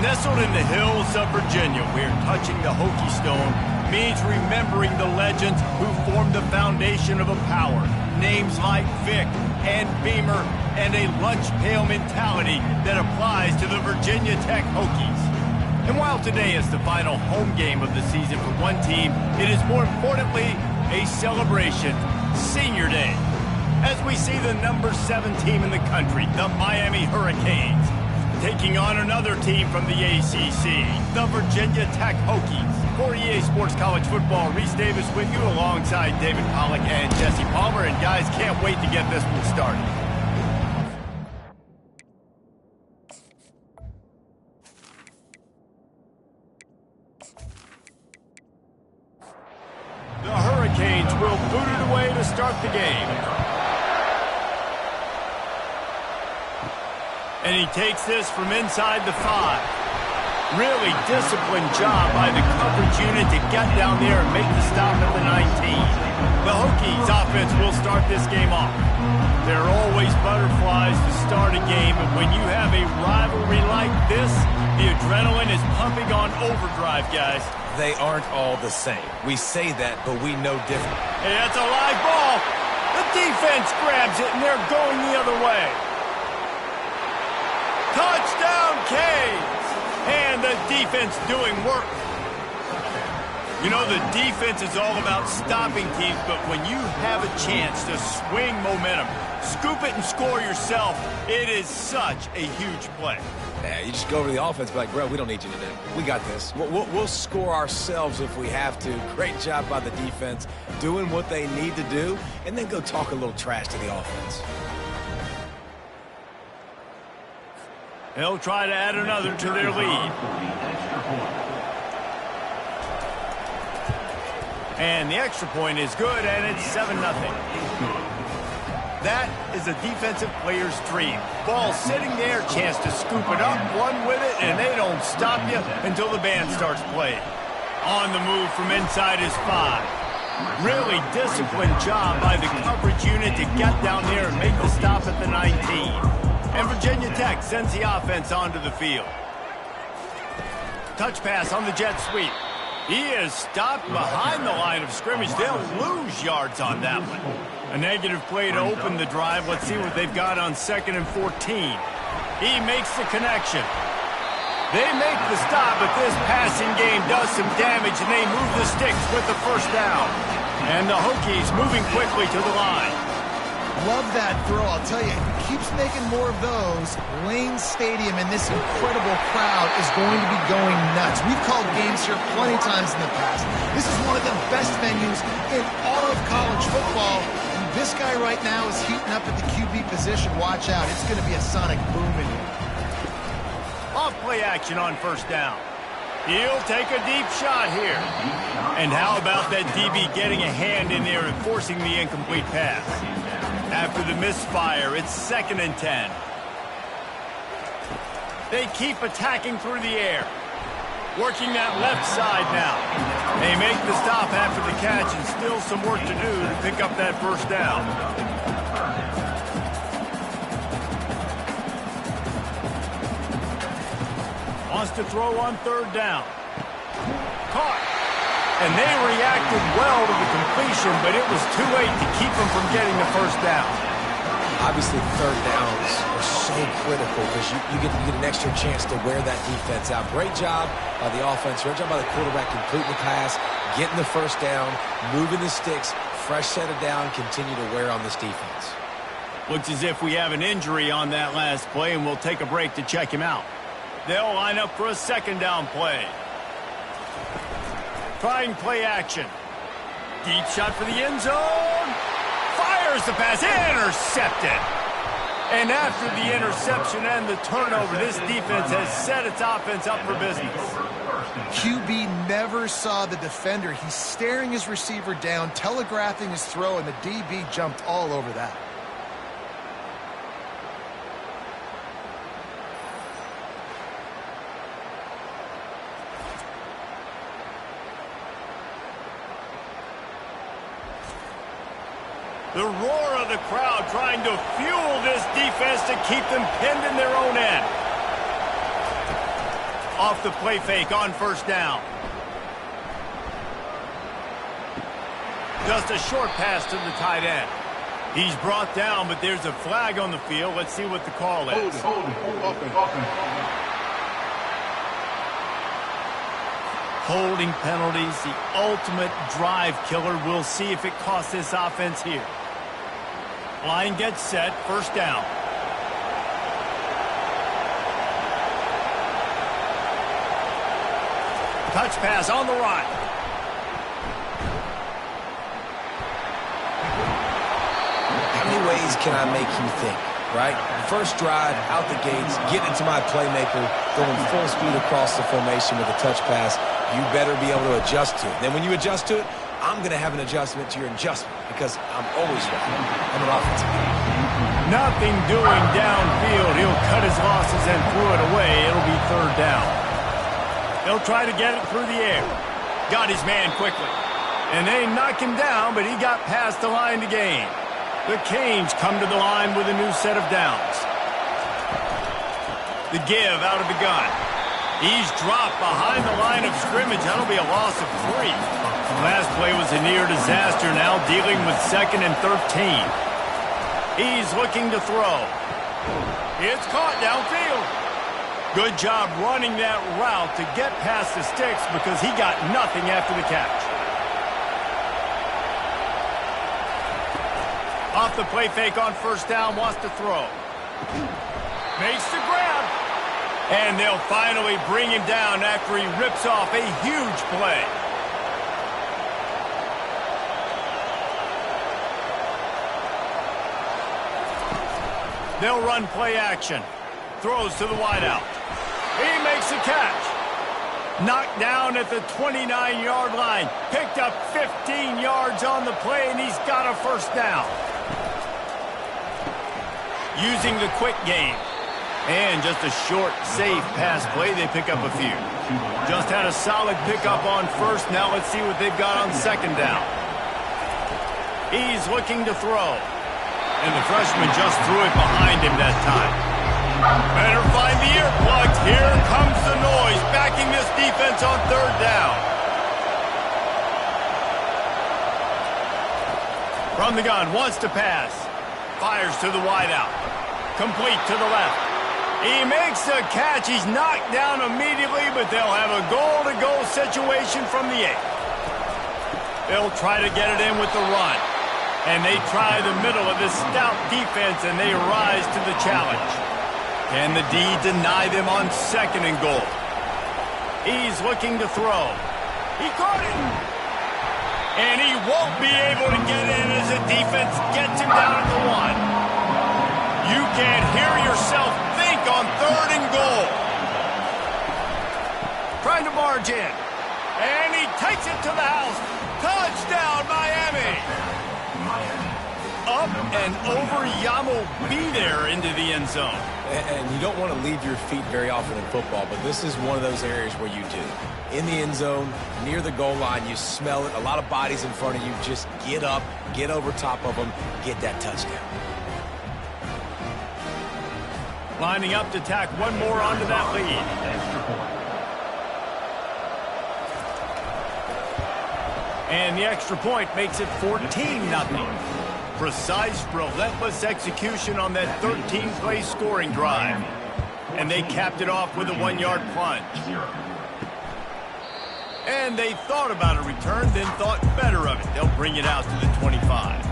Nestled in the hills of Virginia, where touching the Hokie Stone means remembering the legends who formed the foundation of a power. Names like Vic and Beamer and a lunch pail mentality that applies to the Virginia Tech Hokies. And while today is the final home game of the season for one team, it is more importantly a celebration, Senior Day, as we see the number 7 team in the country, the Miami Hurricanes, taking on another team from the ACC, the Virginia Tech Hokies. For EA Sports College Football, Reese Davis with you alongside David Pollack and Jesse Palmer. And guys, can't wait to get this one started. The Hurricanes will boot it away to start the game. And he takes this from inside the 5. Really disciplined job by the coverage unit to get down there and make the stop at the 19. The Hokies offense will start this game off. There are always butterflies to start a game, and when you have a rivalry like this, the adrenaline is pumping on overdrive, guys. They aren't all the same. We say that, but we know different. Hey, that's a live ball. The defense grabs it, and they're going the other way. Touchdown, Canes! And the defense doing work. You know, the defense is all about stopping teams, but when you have a chance to swing momentum, scoop it and score yourself, it is such a huge play. Yeah, you just go over to the offense and be like, bro, we don't need you today. We got this. We'll score ourselves if we have to. Great job by the defense doing what they need to do, and then go talk a little trash to the offense. They'll try to add another to their lead. And the extra point is good, and it's 7-0. That is a defensive player's dream. Ball sitting there, chance to scoop it up, run with it, and they don't stop you until the band starts playing. On the move from inside his 5. Really disciplined job by the coverage unit to get down there and make the stop at the 19. And Virginia Tech sends the offense onto the field. Touch pass on the jet sweep. He is stopped behind the line of scrimmage. They'll lose yards on that one. A negative play to open the drive. Let's see what they've got on 2nd and 14. He makes the connection. They make the stop, but this passing game does some damage, and they move the sticks with the first down. And the Hokies moving quickly to the line. Love that throw. I'll tell you, he keeps making more of those. Lane Stadium and this incredible crowd is going to be going nuts. We've called games here plenty of times in the past. This is one of the best venues in all of college football. And this guy right now is heating up at the QB position. Watch out. It's going to be a sonic boom in here. Off play action on first down. He'll take a deep shot here. And how about that DB getting a hand in there and forcing the incomplete pass? After the misfire, it's 2nd and 10. They keep attacking through the air. Working that left side now. They make the stop after the catch, and still some work to do to pick up that first down. Wants to throw on 3rd down. Caught. And they reacted well to the completion, but it was too late to keep them from getting the first down. Obviously, 3rd downs are so critical because you get an extra chance to wear that defense out. Great job by the offense. Great job by the quarterback completing the pass, getting the first down, moving the sticks, fresh set of down, continue to wear on this defense. Looks as if we have an injury on that last play, and we'll take a break to check him out. They'll line up for a 2nd down play. Trying play action. Deep shot for the end zone. Fires the pass. Intercepted. And after the interception and the turnover, this defense has set its offense up for business. QB never saw the defender. He's staring his receiver down, telegraphing his throw, and the DB jumped all over that. The roar of the crowd trying to fuel this defense to keep them pinned in their own end. Off the play fake on first down. Just a short pass to the tight end. He's brought down, but there's a flag on the field. Let's see what the call is. Holding penalties, the ultimate drive killer. We'll see if it costs this offense here. Line gets set, first down. Touch pass on the right. How many ways can I make you think, right? First drive, out the gates, getting into my playmaker, going full speed across the formation with a touch pass. You better be able to adjust to it. Then when you adjust to it, I'm going to have an adjustment to your adjustment because I'm always right. I'm an offensive guy. Nothing doing downfield. He'll cut his losses and throw it away. It'll be third down. They'll try to get it through the air. Got his man quickly. And they knock him down, but he got past the line to gain. The Canes come to the line with a new set of downs. The give out of the gun. He's dropped behind the line of scrimmage. That'll be a loss of 3. Last play was a near disaster, now dealing with 2nd and 13. He's looking to throw. It's caught downfield. Good job running that route to get past the sticks because he got nothing after the catch. Off the play fake on first down, wants to throw. Makes the grab. And they'll finally bring him down after he rips off a huge play. They'll run play action. Throws to the wideout. He makes a catch. Knocked down at the 29-yard line. Picked up 15 yards on the play, and he's got a first down. Using the quick game. And just a short, safe pass play. They pick up a few. Just had a solid pickup on first. Now let's see what they've got on second down. He's looking to throw. And the freshman just threw it behind him that time. Better find the earplugs. Here comes the noise, backing this defense on third down. From the gun, wants to pass. Fires to the wideout. Complete to the left. He makes the catch. He's knocked down immediately, but they'll have a goal-to-goal situation from the 8. They'll try to get it in with the run. And they try the middle of this stout defense, and they rise to the challenge. Can the D deny them on 2nd and goal? He's looking to throw. He caught it. And he won't be able to get in as the defense gets him down at the 1. You can't hear yourself think on 3rd and goal. Trying to barge in. And he takes it to the house. Touchdown, Miami. Up and over, Yamo be there into the end zone. And you don't want to leave your feet very often in football, but this is one of those areas where you do. In the end zone, near the goal line, you smell it. A lot of bodies in front of you. Just get up, get over top of them, get that touchdown. Lining up to tack one more onto that lead. And the extra point makes it 14-0. Precise, relentless execution on that 13-play scoring drive. And they capped it off with a 1-yard plunge. And they thought about a return, then thought better of it. They'll bring it out to the 25.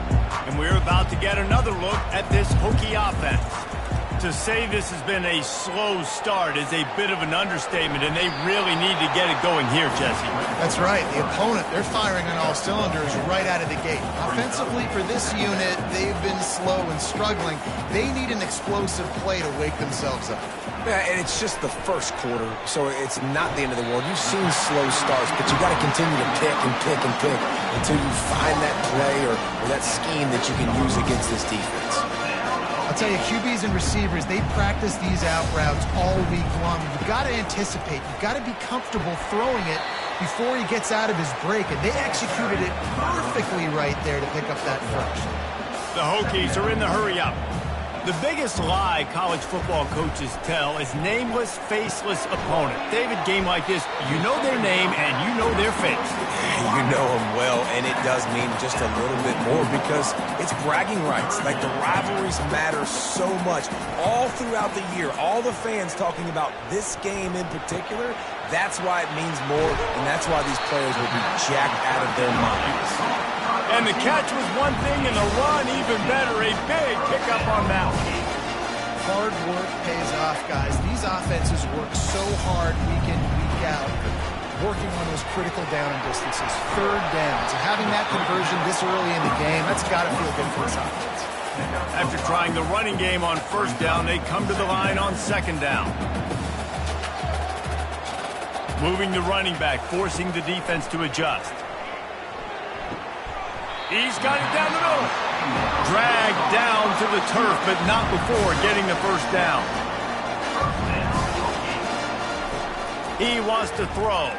And we're about to get another look at this Hokie offense. To say this has been a slow start is a bit of an understatement, and they really need to get it going here, Jesse. That's right. The opponent, they're firing on all cylinders right out of the gate. Offensively, for this unit, they've been slow and struggling. They need an explosive play to wake themselves up. Yeah, and it's just the first quarter, so it's not the end of the world. You've seen slow starts, but you got to continue to pick and pick and pick until you find that play or that scheme that you can use against this defense. I'll tell you, QBs and receivers, they practice these out routes all week long. You've got to anticipate. You've got to be comfortable throwing it before he gets out of his break, and they executed it perfectly right there to pick up that first. The Hokies are in the hurry-up. The biggest lie college football coaches tell is nameless, faceless opponent. David, game like this, you know their name and you know their face. You know them well, and it does mean just a little bit more because it's bragging rights. Like, the rivalries matter so much. All throughout the year, all the fans talking about this game in particular, that's why it means more, and that's why these players will be jacked out of their minds. And the catch was one thing, and the run even better. A big pickup on that one. Hard work pays off, guys. These offenses work so hard week in, week out, working on those critical down distances, third downs. And having that conversion this early in the game, that's got to feel good for this offense. After trying the running game on first down, they come to the line on second down. Moving the running back, forcing the defense to adjust. He's got it down the middle. Dragged down to the turf, but not before getting the first down. He wants to throw.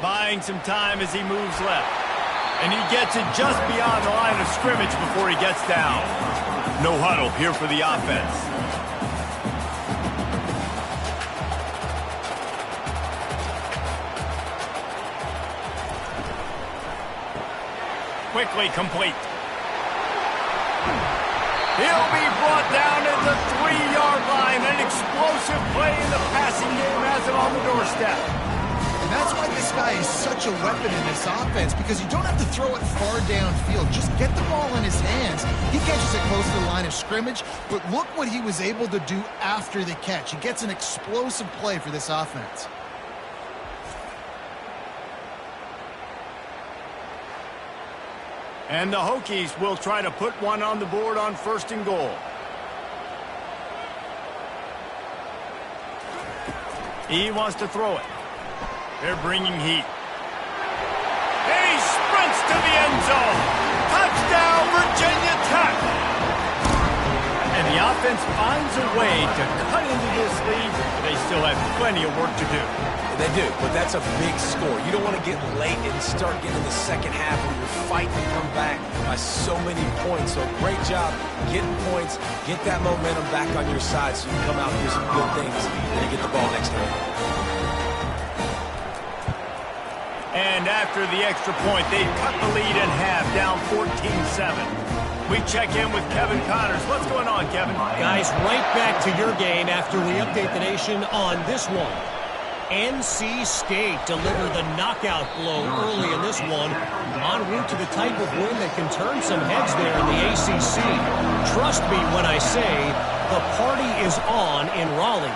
Buying some time as he moves left. And he gets it just beyond the line of scrimmage before he gets down. No huddle here for the offense. Quickly complete. He'll be brought down at the 3-yard line. An explosive play in the passing game has him on the doorstep. And that's why this guy is such a weapon in this offense, because you don't have to throw it far downfield. Just get the ball in his hands. He catches it close to the line of scrimmage, but look what he was able to do after the catch. He gets an explosive play for this offense. And the Hokies will try to put one on the board on first and goal. He wants to throw it. They're bringing heat. And he sprints to the end zone. Touchdown, Virginia Tech. And the offense finds a way to cut into this lead. They still have plenty of work to do. They do, but that's a big score. You don't want to get late and start getting the second half when you're fighting to come back by so many points. So great job getting points, get that momentum back on your side so you can come out and do some good things when you get the ball next time. And after the extra point, they've cut the lead in half, down 14-7. We check in with Kevin Connors. What's going on, Kevin? Guys, right back to your game after we update the nation on this one. NC State delivered the knockout blow early in this one, en route to the type of win that can turn some heads there in the ACC. Trust me when I say the party is on in Raleigh.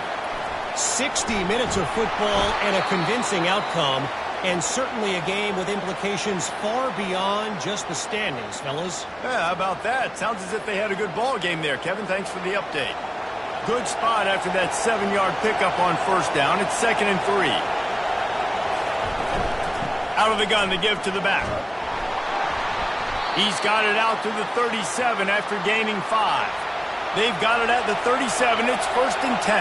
60 minutes of football and a convincing outcome, and certainly a game with implications far beyond just the standings, fellas. Yeah, how about that? Sounds as if they had a good ball game there, Kevin. Thanks for the update. Good spot after that 7-yard pickup on first down. It's 2nd and 3. Out of the gun, they give to the back. He's got it out to the 37 after gaining 5. They've got it at the 37. It's 1st and 10.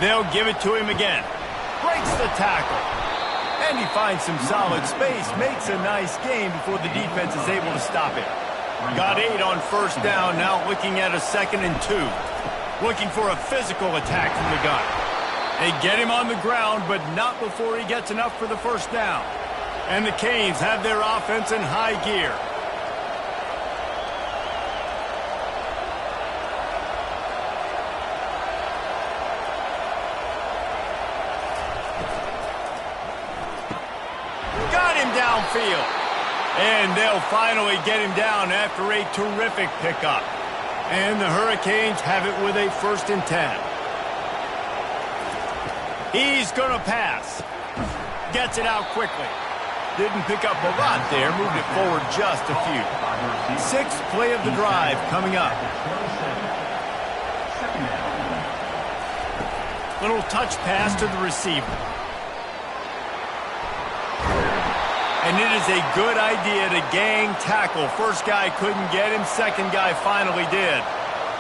They'll give it to him again. Breaks the tackle. And he finds some solid space. Makes a nice gain before the defense is able to stop it. Got 8 on first down, now looking at a 2nd and 2. Looking for a physical attack from the gun. They get him on the ground, but not before he gets enough for the first down. And the Canes have their offense in high gear. Got him downfield. And they'll finally get him down after a terrific pickup. And the Hurricanes have it with a 1st and 10. He's going to pass. Gets it out quickly. Didn't pick up a lot there. Moved it forward just a few. 6th play of the drive coming up. Little touch pass to the receiver. And it is a good idea to gang tackle. First guy couldn't get him. Second guy finally did.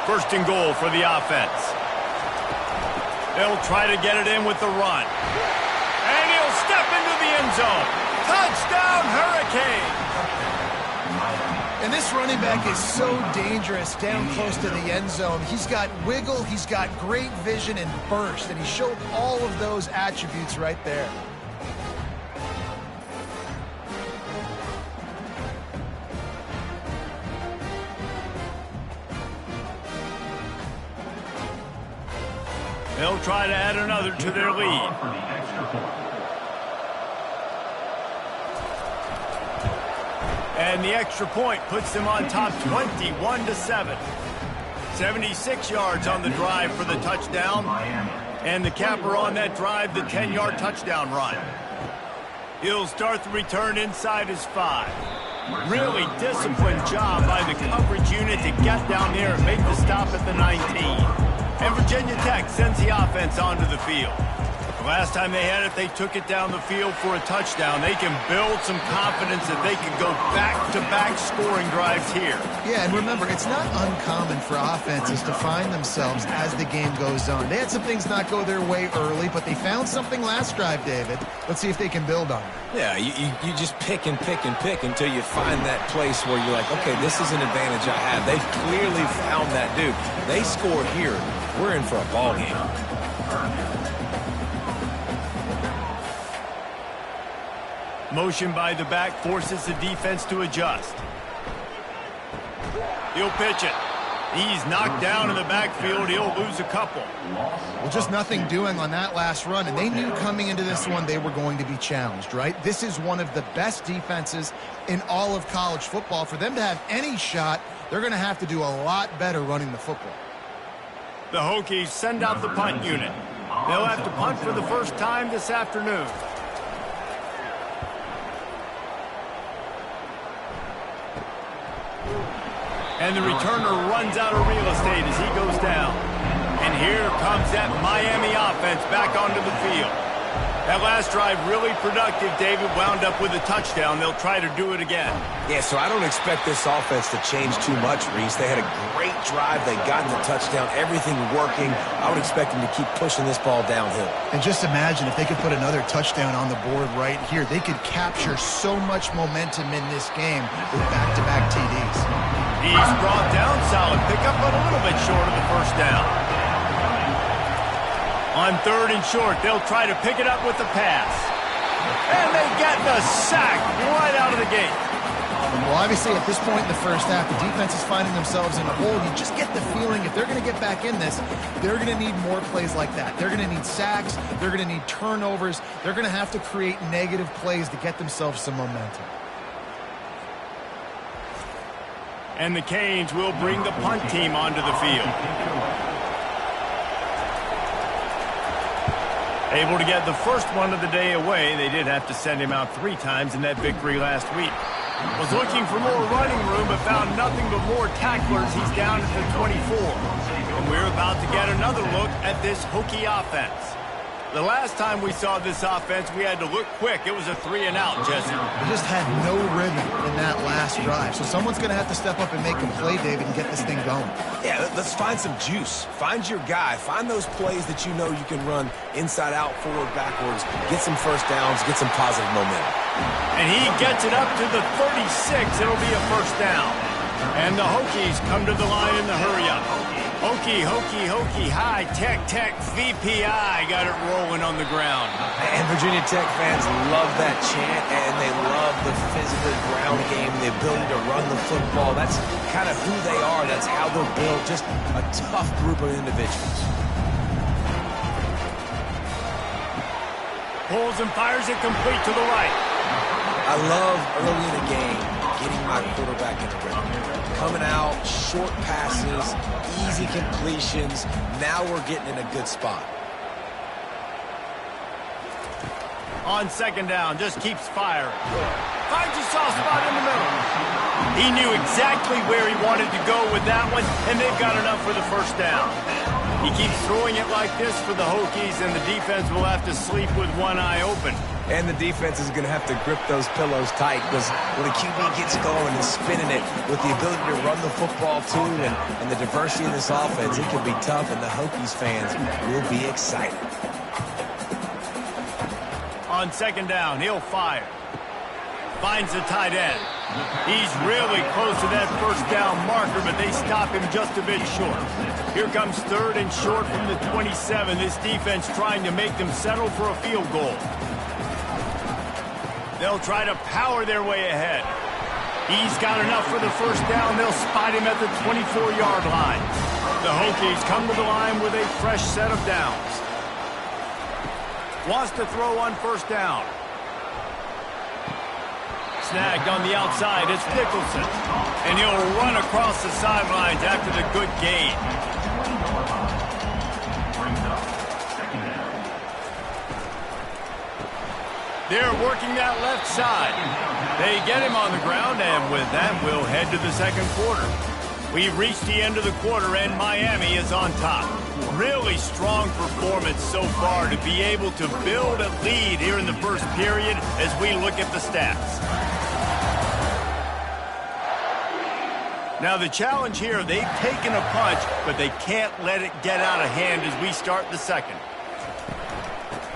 1st and goal for the offense. They'll try to get it in with the run. And he'll step into the end zone. Touchdown, Hurricane! And this running back is so dangerous down close to the end zone. He's got wiggle, he's got great vision and burst, and he showed all of those attributes right there. They'll try to add another to their lead. And the extra point puts them on top 21-7. 76 yards on the drive for the touchdown. And the capper on that drive, the 10-yard touchdown run. He'll start the return inside his 5. Really disciplined job by the coverage unit to get down there and make the stop at the 19. And Virginia Tech sends the offense onto the field. The last time they had it, they took it down the field for a touchdown. They can build some confidence that they can go back-to-back scoring drives here. Yeah, and remember, it's not uncommon for offenses to find themselves as the game goes on. They had some things not go their way early, but they found something last drive, David. Let's see if they can build on it. Yeah, you just pick and pick and pick until you find that place where you're like, okay, this is an advantage I have. They've clearly found that dude. They score here. We're in for a ball game. Motion by the back forces the defense to adjust. He'll pitch it. He's knocked down in the backfield. He'll lose a couple. Well, just nothing doing on that last run, and they knew coming into this one they were going to be challenged, right? This is one of the best defenses in all of college football. For them to have any shot, they're going to have to do a lot better running the football. The Hokies send out the punt unit. They'll have to punt for the first time this afternoon. And the returner runs out of real estate as he goes down. And here comes that Miami offense back onto the field. That last drive really productive. David wound up with a touchdown. They'll try to do it again. Yeah, so I don't expect this offense to change too much, Reese. They had a great drive. They got the touchdown. Everything working. I would expect them to keep pushing this ball downhill. And just imagine if they could put another touchdown on the board right here. They could capture so much momentum in this game with back-to-back TDs. He's brought down, solid pickup, but a little bit short of the first down. On 3rd and short, they'll try to pick it up with the pass. And they get the sack right out of the gate. Well, obviously, at this point in the first half, the defense is finding themselves in a hole. You just get the feeling if they're going to get back in this, they're going to need more plays like that. They're going to need sacks. They're going to need turnovers. They're going to have to create negative plays to get themselves some momentum. And the Canes will bring the punt team onto the field. Able to get the first one of the day away. They did have to send him out 3 times in that victory last week. Was looking for more running room, but found nothing but more tacklers. He's down at the 24. And we're about to get another look at this Hokie offense. The last time we saw this offense, we had to look quick. It was a 3-and-out, Jesse. They just had no rhythm in that last drive. So someone's going to have to step up and make a play, David, and get this thing going. Yeah, let's find some juice. Find your guy. Find those plays that you know you can run inside out, forward, backwards. Get some first downs. Get some positive momentum. And he gets it up to the 36. It'll be a first down. And the Hokies come to the line in the hurry-up. Hokie, Hokie, Hokie, high, Tech, Tech, VPI got it rolling on the ground. And Virginia Tech fans love that chant, and they love the physical ground game, the ability to run the football. That's kind of who they are. That's how they're built. Just a tough group of individuals. Pulls and fires it complete to the right. I love early in the game getting my quarterback in the rhythm. Coming out, short passes, easy completions. Now we're getting in a good spot. On 2nd down, just keeps firing. Finds a soft spot in the middle. He knew exactly where he wanted to go with that one, and they've got enough for the first down. He keeps throwing it like this for the Hokies, and the defense will have to sleep with one eye open. And the defense is going to have to grip those pillows tight because when the QB gets going and spinning it with the ability to run the football too and the diversity in this offense, it can be tough, and the Hokies fans will be excited. On 2nd down, he'll fire. Finds the tight end. He's really close to that first down marker, but they stop him just a bit short. Here comes 3rd and short from the 27. This defense trying to make them settle for a field goal. They'll try to power their way ahead. He's got enough for the first down. They'll spot him at the 24-yard line. The Hokies come to the line with a fresh set of downs. Wants to throw on first down. Snagged on the outside. It's Nicholson. And he'll run across the sidelines after the good gain. They're working that left side. They get him on the ground, and with that, we'll head to the second quarter. We've reached the end of the quarter, and Miami is on top. Really strong performance so far to be able to build a lead here in the first period as we look at the stats. Now the challenge here, they've taken a punch, but they can't let it get out of hand as we start the second.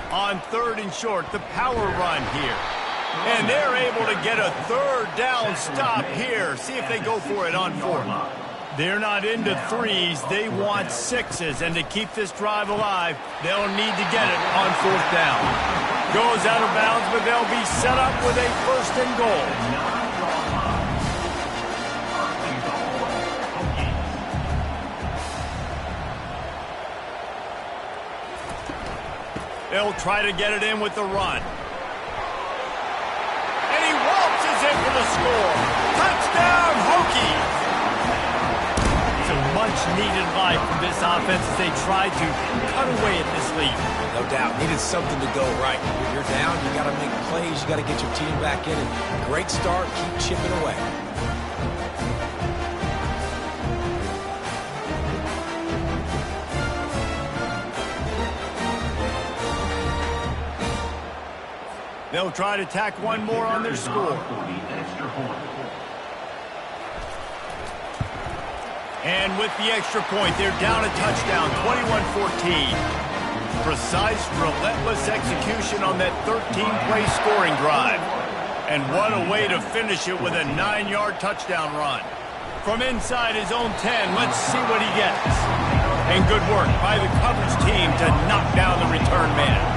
On 3rd and short, the power run here. And they're able to get a 3rd down stop here. See if they go for it on 4th. They're not into 3s. They want 6s. And to keep this drive alive, they'll need to get it on 4th down. Goes out of bounds, but they'll be set up with a 1st and goal. They'll try to get it in with the run. And he waltzes in for the score. Touchdown, Hokies! It's a much-needed life from this offense as they try to cut away at this lead. No doubt. Needed something to go right. When you're down, you got to make plays. You got to get your team back in. And great start. Keep chipping away. They'll try to tack one more on their score. And with the extra point, they're down a touchdown, 21-14. Precise, relentless execution on that 13-play scoring drive. And what a way to finish it with a 9-yard touchdown run. From inside his own 10, let's see what he gets. And good work by the coverage team to knock down the return man.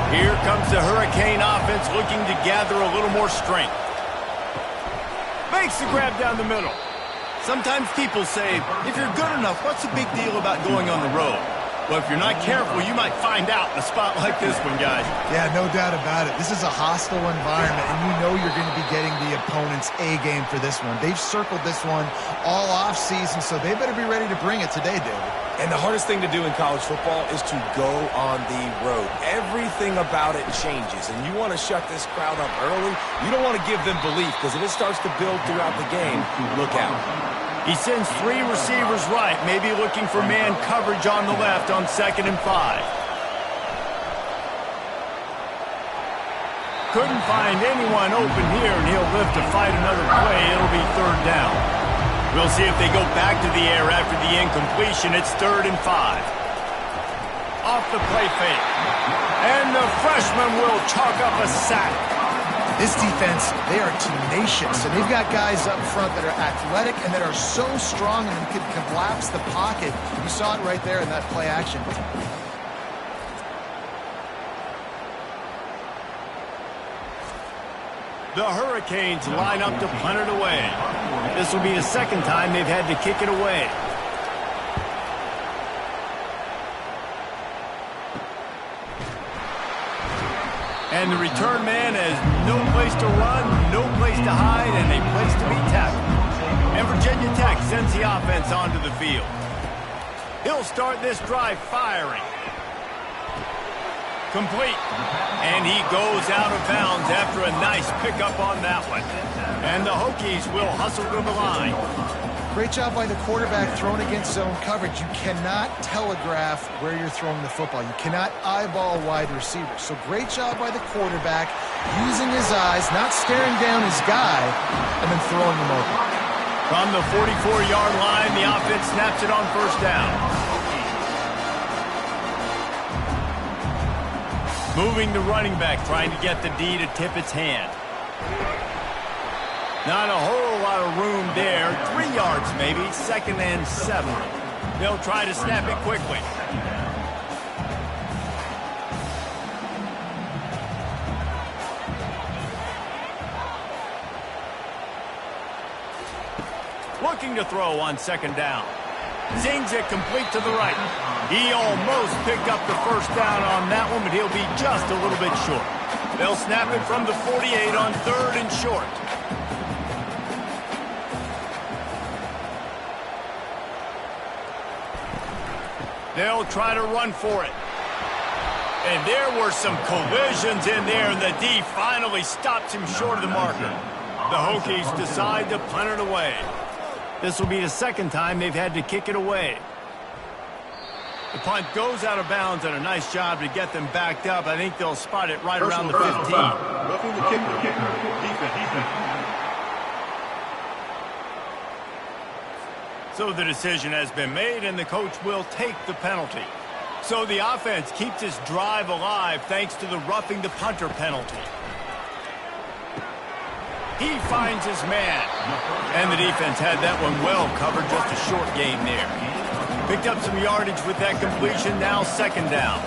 Here comes the Hurricane offense looking to gather a little more strength. Makes the grab down the middle. Sometimes people say, if you're good enough, what's the big deal about going on the road? Well, if you're not careful, you might find out in a spot like this one, guys. Yeah, no doubt about it. This is a hostile environment, and you know you're going to be getting the opponent's A game for this one. They've circled this one all offseason, so they better be ready to bring it today, David. And the hardest thing to do in college football is to go on the road. Everything about it changes, and you want to shut this crowd up early. You don't want to give them belief, because if it starts to build throughout the game, look out. He sends 3 receivers right, maybe looking for man coverage on the left on 2nd and 5. Couldn't find anyone open here, and he'll live to fight another play. It'll be 3rd down. We'll see if they go back to the air after the incompletion. It's 3rd and 5. Off the play fake. And the freshman will chalk up a sack. This defense, they are tenacious, and they've got guys up front that are athletic and that are so strong and can collapse the pocket. You saw it right there in that play action. The Hurricanes line up to punt it away. This will be the 2nd time they've had to kick it away. And the return man has no place to run, no place to hide, and a place to be tackled. And Virginia Tech sends the offense onto the field. He'll start this drive firing. Complete. And he goes out of bounds after a nice pickup on that one. And the Hokies will hustle to the line. Great job by the quarterback throwing against zone coverage. You cannot telegraph where you're throwing the football. You cannot eyeball wide receivers. So great job by the quarterback using his eyes, not staring down his guy, and then throwing him over. From the 44-yard line, the offense snaps it on 1st down. Moving the running back, trying to get the D to tip its hand. Not a whole lot of room there. 3 yards maybe, 2nd and 7. They'll try to snap it quickly. Looking to throw on 2nd down. Zings it complete to the right. He almost picked up the first down on that one, but he'll be just a little bit short. They'll snap it from the 48 on 3rd and short. They'll try to run for it. And there were some collisions in there, and the D finally stops him short of the marker. The Hokies decide to punt it away. This will be the 2nd time they've had to kick it away. The punt goes out of bounds, and a nice job to get them backed up. I think they'll spot it right around the 15. Roughing the kicker. Defense. So the decision has been made, and the coach will take the penalty. So the offense keeps this drive alive thanks to the roughing the punter penalty. He finds his man. And the defense had that one well covered, just a short game there. Picked up some yardage with that completion, now 2nd down.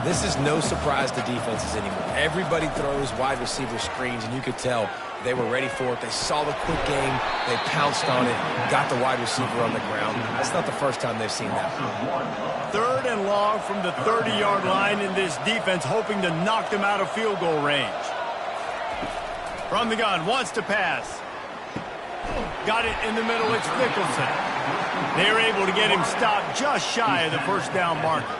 This is no surprise to defenses anymore. Everybody throws wide receiver screens, and you could tell they were ready for it. They saw the quick game. They pounced on it, got the wide receiver on the ground. That's not the first time they've seen that. 3rd and long from the 30-yard line, in this defense hoping to knock them out of field goal range. From the gun, wants to pass. Got it in the middle, it's Nicholson. They're able to get him stopped just shy of the first down marker.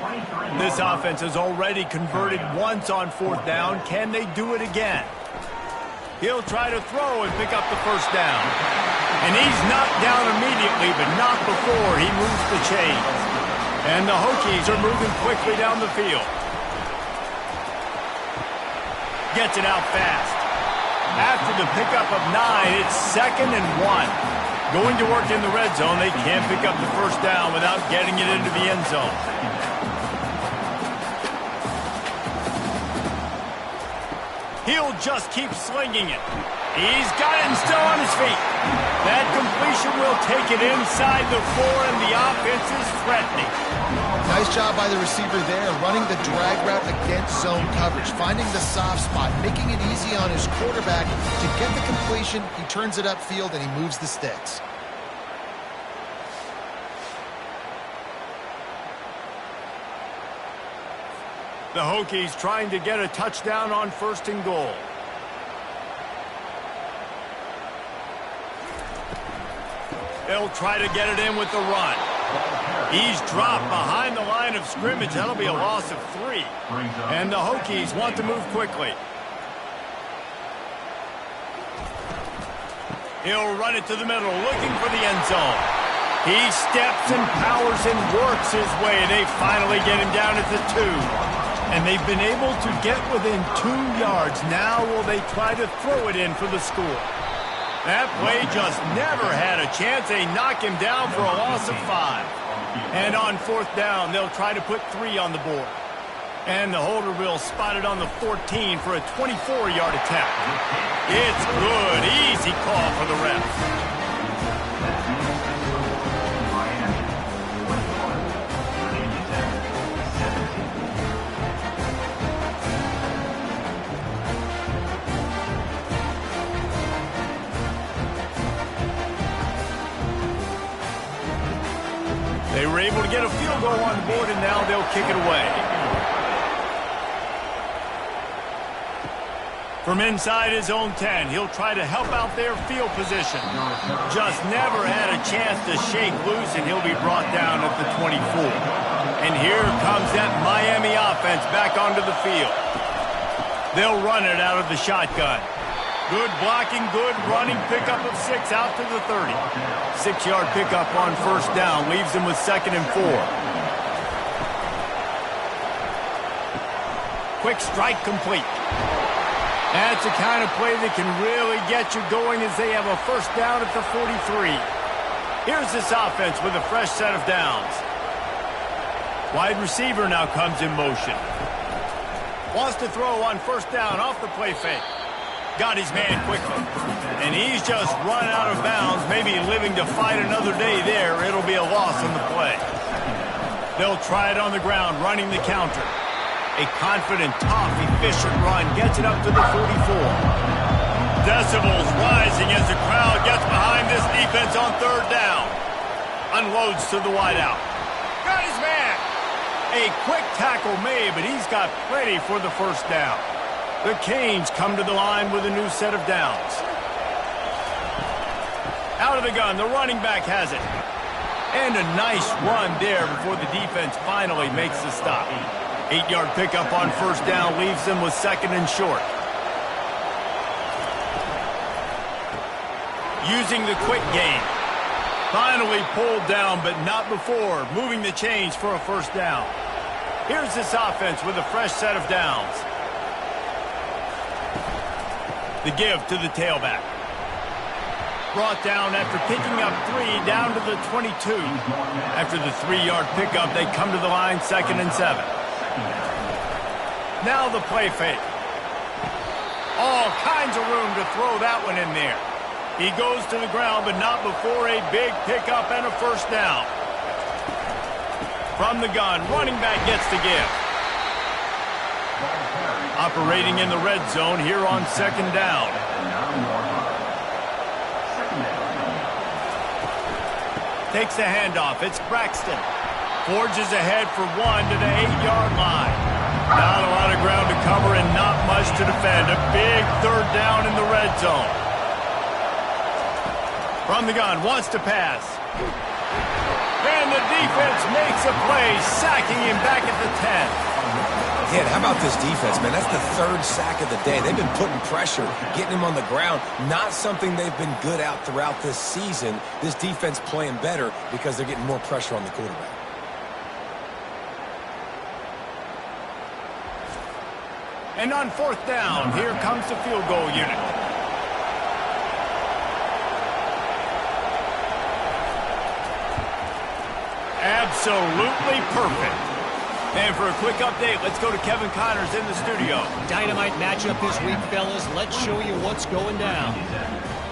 This offense has already converted once on 4th down. Can they do it again? He'll try to throw and pick up the first down. And he's knocked down immediately, but not before he moves the chains. And the Hokies are moving quickly down the field. Gets it out fast. After the pickup of 9, it's 2nd and 1. Going to work in the red zone, they can't pick up the first down without getting it into the end zone. He'll just keep slinging it. He's got it and still on his feet. That completion will take it inside the 4, and the offense is threatening. Nice job by the receiver there, running the drag route against zone coverage, finding the soft spot, making it easy on his quarterback to get the completion. He turns it upfield, and he moves the sticks. The Hokies trying to get a touchdown on 1st and goal. They'll try to get it in with the run. He's dropped behind the line of scrimmage. That'll be a loss of 3. And the Hokies want to move quickly. He'll run it to the middle, looking for the end zone. He steps and powers and works his way. They finally get him down at the 2. And they've been able to get within 2 yards. Now will they try to throw it in for the score? That play just never had a chance. They knock him down for a loss of 5. And on 4th down, they'll try to put 3 on the board. And the holder will spot it on the 14 for a 24-yard attempt. It's good. Easy call for the refs. They were able to get a field goal on the board, and now they'll kick it away. From inside his own 10, he'll try to help out their field position. Just never had a chance to shake loose, and he'll be brought down at the 24. And here comes that Miami offense back onto the field. They'll run it out of the shotgun. Good blocking, good running, pickup of 6 out to the 30. 6-yard pickup on 1st down, leaves them with 2nd and 4. Quick strike complete. That's the kind of play that can really get you going as they have a 1st down at the 43. Here's this offense with a fresh set of downs. Wide receiver now comes in motion. Wants to throw on 1st down off the play fake. Got his man quickly. And he's just run out of bounds, maybe living to fight another day there. It'll be a loss on the play. They'll try it on the ground, running the counter. A confident, tough, efficient run gets it up to the 44. Decibels rising as the crowd gets behind this defense on third down. Unloads to the wideout. Got his man. A quick tackle made, but he's got plenty for the first down. The Canes come to the line with a new set of downs. Out of the gun, the running back has it. And a nice run there before the defense finally makes the stop. 8-yard pickup on first down leaves them with second and short. Using the quick game. Finally pulled down, but not before moving the chains for a first down. Here's this offense with a fresh set of downs. The give to the tailback. Brought down after picking up 3 down to the 22. After the 3-yard pickup, they come to the line second and 7. Now the play fake. All kinds of room to throw that one in there. He goes to the ground, but not before a big pickup and a first down. From the gun, running back gets the give. Operating in the red zone here on second down. Takes the handoff. It's Braxton. Forges ahead for 1 to the 8-yard line. Not a lot of ground to cover and not much to defend. A big third down in the red zone. From the gun, wants to pass. And the defense makes a play, sacking him back at the 10. Yeah, how about this defense, man? That's the 3rd sack of the day. They've been putting pressure, getting him on the ground. Not something they've been good at throughout this season. This defense playing better because they're getting more pressure on the quarterback. And on fourth down, here comes the field goal unit. Absolutely perfect. And for a quick update, let's go to Kevin Connors in the studio. Dynamite matchup this week, fellas. Let's show you what's going down.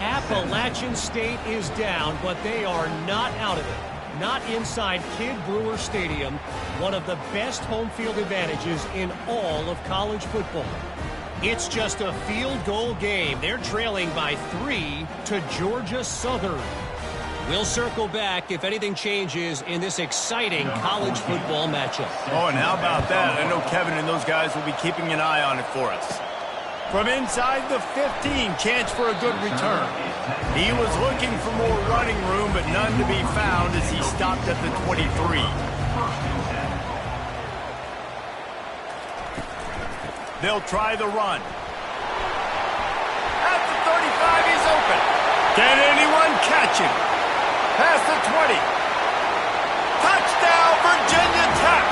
Appalachian State is down, but they are not out of it. Not inside Kidd Brewer Stadium, one of the best home field advantages in all of college football. It's just a field goal game. They're trailing by 3 to Georgia Southern. We'll circle back if anything changes in this exciting college football matchup. Oh, and how about that? I know Kevin and those guys will be keeping an eye on it for us. From inside the 15, chance for a good return. He was looking for more running room, but none to be found as he stopped at the 23. They'll try the run. At the 35, he's open. Can anyone catch him? Past the 20. Touchdown, Virginia Tech.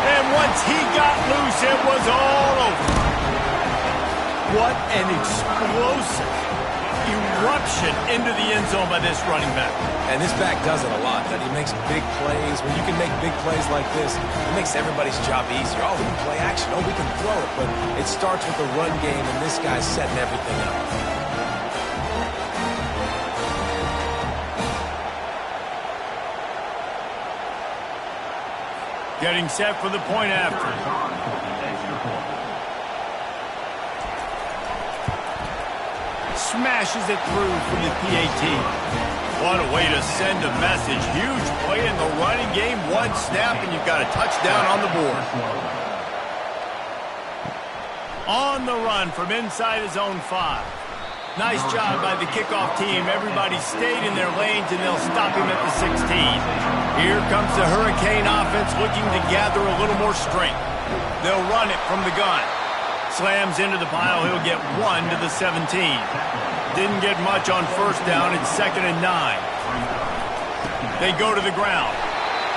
And once he got loose, it was all over. What an explosive eruption into the end zone by this running back. And this back does it a lot. That he makes big plays. When you can make big plays like this, it makes everybody's job easier. Oh, we can play action. Oh, we can throw it. But it starts with the run game, and this guy's setting everything up. Getting set for the point after. Smashes it through from the PAT. What a way to send a message. Huge play in the running game. One snap and you've got a touchdown on the board. On the run from inside his own 5. Nice job by the kickoff team. Everybody stayed in their lanes, and they'll stop him at the 16. Here comes the Hurricane offense looking to gather a little more strength. They'll run it from the gun. Slams into the pile. He'll get 1 to the 17. Didn't get much on first down. It's 2nd and 9. They go to the ground.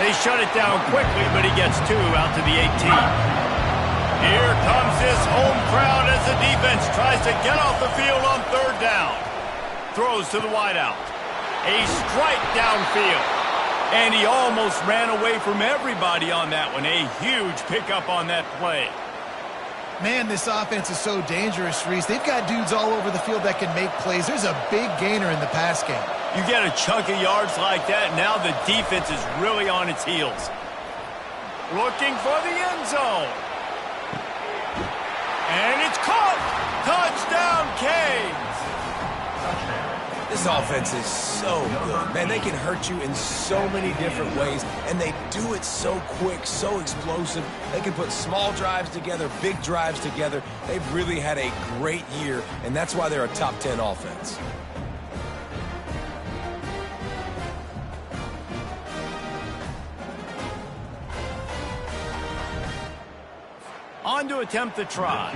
They shut it down quickly, but he gets 2 out to the 18. Here comes this home crowd as the defense tries to get off the field on third down. Throws to the wideout. A strike downfield. And he almost ran away from everybody on that one. A huge pickup on that play. Man, this offense is so dangerous, Reese. They've got dudes all over the field that can make plays. There's a big gainer in the pass game. You get a chunk of yards like that, now the defense is really on its heels. Looking for the end zone. And it's caught. Touchdown, Canes. This offense is so good. Man, they can hurt you in so many different ways, and they do it so quick, so explosive. They can put small drives together, big drives together. They've really had a great year, and that's why they're a top 10 offense. On to attempt the try.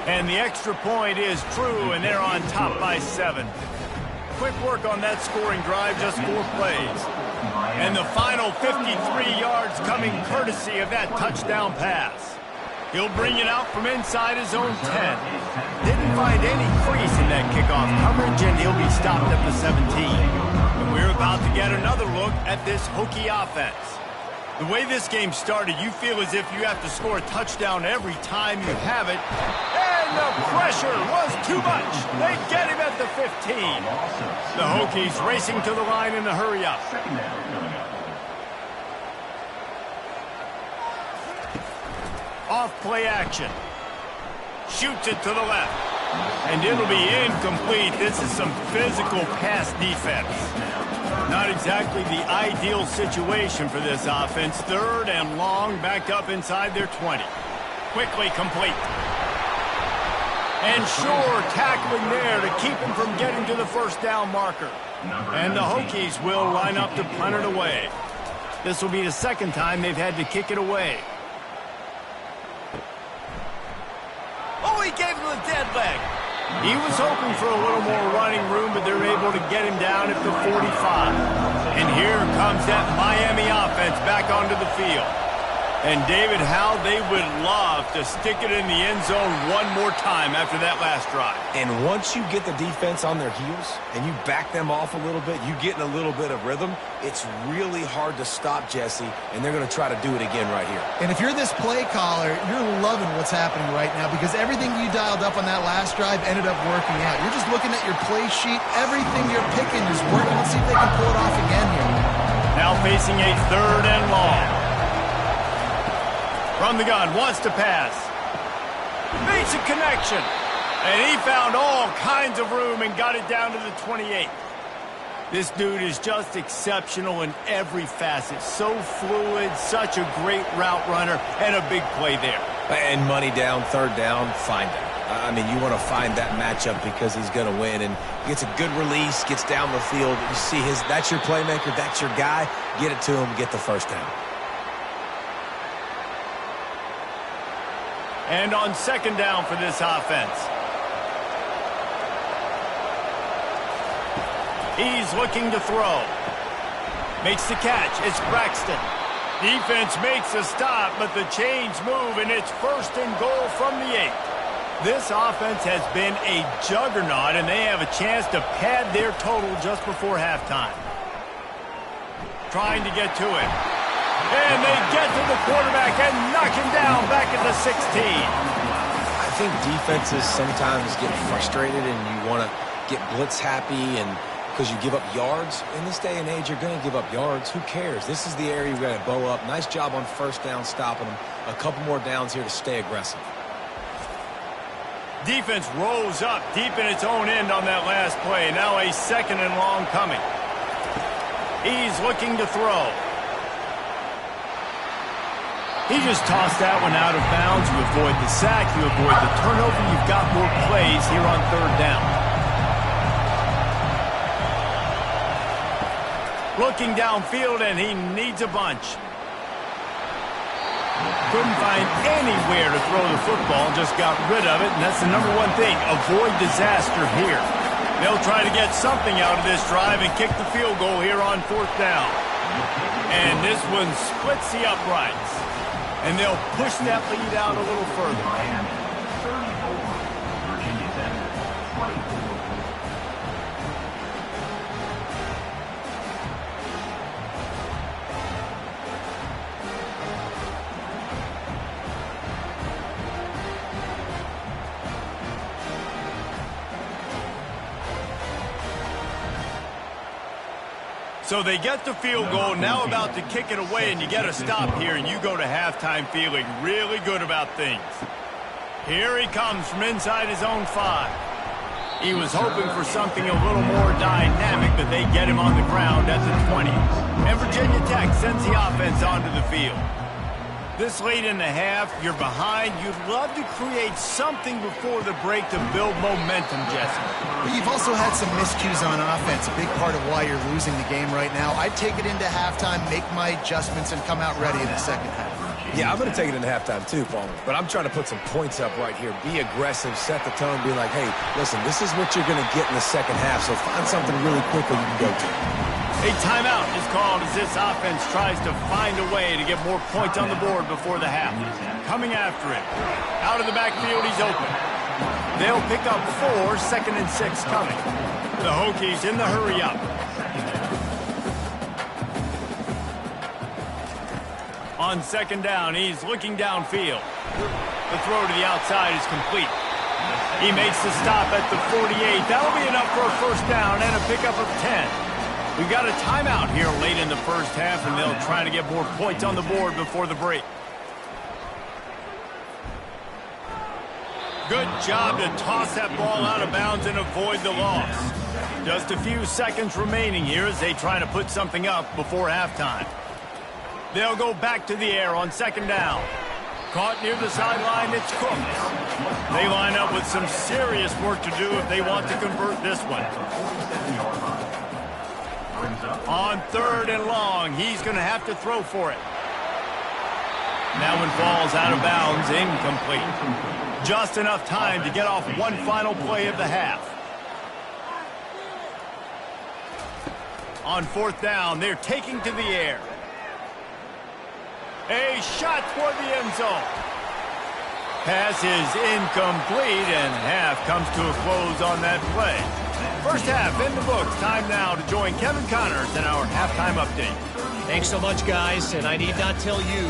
And the extra point is true, and they're on top by 7. Quick work on that scoring drive, just 4 plays. And the final 53 yards coming courtesy of that touchdown pass. He'll bring it out from inside his own 10. Didn't find any crease in that kickoff coverage, and he'll be stopped at the 17. And we're about to get another look at this Hokie offense. The way this game started, you feel as if you have to score a touchdown every time you have it. And the pressure was too much. They get him at the 15. The Hokies racing to the line in the hurry-up. Off play action. Shoots it to the left. And it'll be incomplete. This is some physical pass defense. Not exactly the ideal situation for this offense. 3rd and long, back up inside their 20. Quickly complete. And sure, tackling there to keep him from getting to the first down marker. And the Hokies will line up to punt it away. This will be the 2nd time they've had to kick it away. Oh, he gave him the dead leg. He was hoping for a little more running room, but they're able to get him down at the 45. And here comes that Miami offense back onto the field. And, David, how they would love to stick it in the end zone one more time after that last drive. And once you get the defense on their heels and you back them off a little bit, you get in a little bit of rhythm, it's really hard to stop, Jesse, and they're going to try to do it again right here. And if you're this play caller, you're loving what's happening right now because everything you dialed up on that last drive ended up working out. You're just looking at your play sheet. Everything you're picking is working. Let's see if they can pull it off again here. Now facing a 3rd and long. From the gun, wants to pass. Makes a connection. And he found all kinds of room and got it down to the 28. This dude is just exceptional in every facet. So fluid, such a great route runner, and a big play there. And money down, 3rd down, find him. I mean, you want to find that matchup because he's going to win. And gets a good release, gets down the field. You see that's your playmaker, that's your guy. Get it to him, get the 1st down. And on 2nd down for this offense. He's looking to throw. Makes the catch. It's Braxton. Defense makes a stop, but the chains move, and it's 1st and goal from the 8. This offense has been a juggernaut, and they have a chance to pad their total just before halftime. Trying to get to it. And they get to the quarterback and knock him down back at the 16. I think defenses sometimes get frustrated and you want to get blitz happy and because you give up yards. In this day and age, you're going to give up yards. Who cares? This is the area you've got to bow up. Nice job on 1st down stopping them. A couple more downs here to stay aggressive. Defense rolls up deep in its own end on that last play. Now a 2nd and long coming. He's looking to throw. He just tossed that one out of bounds. You avoid the sack, you avoid the turnover. You've got more plays here on 3rd down. Looking downfield, and he needs a bunch. Couldn't find anywhere to throw the football, just got rid of it, and that's the number 1 thing. Avoid disaster here. They'll try to get something out of this drive and kick the field goal here on 4th down. And this one splits the uprights. And they'll push that lead out a little further. So they get the field goal, now about to kick it away, and you get a stop here, and you go to halftime feeling really good about things. Here he comes from inside his own 5. He was hoping for something a little more dynamic, but they get him on the ground at the 20. And Virginia Tech sends the offense onto the field. This late in the half, you're behind. You'd love to create something before the break to build momentum, Jesse. But you've also had some miscues on offense, a big part of why you're losing the game right now. I'd take it into halftime, make my adjustments, and come out ready in the second half. Yeah, I'm going to take it into halftime too, Palmer. But I'm trying to put some points up right here. Be aggressive, set the tone, be like, hey, listen, this is what you're going to get in the second half, so find something really quickly you can go to. A timeout is called as this offense tries to find a way to get more points on the board before the half. Coming after it. Out of the backfield, he's open. They'll pick up 4, 2nd and 6 coming. The Hokies in the hurry up. On 2nd down, he's looking downfield. The throw to the outside is complete. He makes the stop at the 48. That'll be enough for a first down and a pickup of 10. We've got a timeout here late in the first half, and they'll try to get more points on the board before the break. Good job to toss that ball out of bounds and avoid the loss. Just a few seconds remaining here as they try to put something up before halftime. They'll go back to the air on 2nd down. Caught near the sideline, it's Cook. They line up with some serious work to do if they want to convert this one. On 3rd and long, he's going to have to throw for it. That one falls out of bounds, incomplete. Just enough time to get off one final play of the half. On 4th down, they're taking to the air. A shot toward the end zone. Pass is incomplete, and half comes to a close on that play. First half in the books. Time now to join Kevin Connors in our halftime update. Thanks so much, guys, and I need not tell you,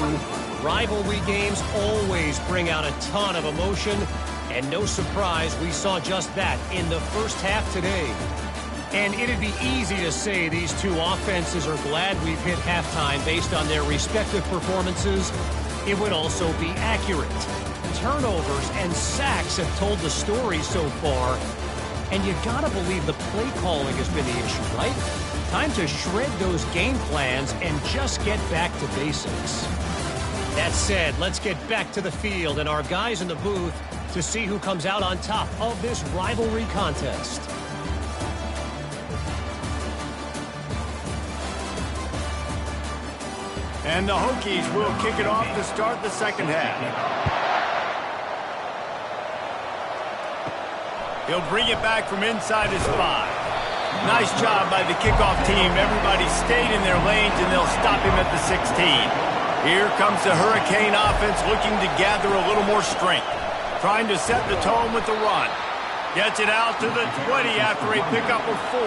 rivalry games always bring out a ton of emotion, and no surprise, we saw just that in the first half today. And it'd be easy to say these two offenses are glad we've hit halftime based on their respective performances. It would also be accurate. Turnovers and sacks have told the story so far. And you gotta believe the play calling has been the issue, right? Time to shred those game plans and just get back to basics. That said, let's get back to the field and our guys in the booth to see who comes out on top of this rivalry contest. And the Hokies will kick it off to start the second half. He'll bring it back from inside his 5. Nice job by the kickoff team. Everybody stayed in their lanes, and they'll stop him at the 16. Here comes the Hurricane offense looking to gather a little more strength. Trying to set the tone with the run. Gets it out to the 20 after a pickup of 4.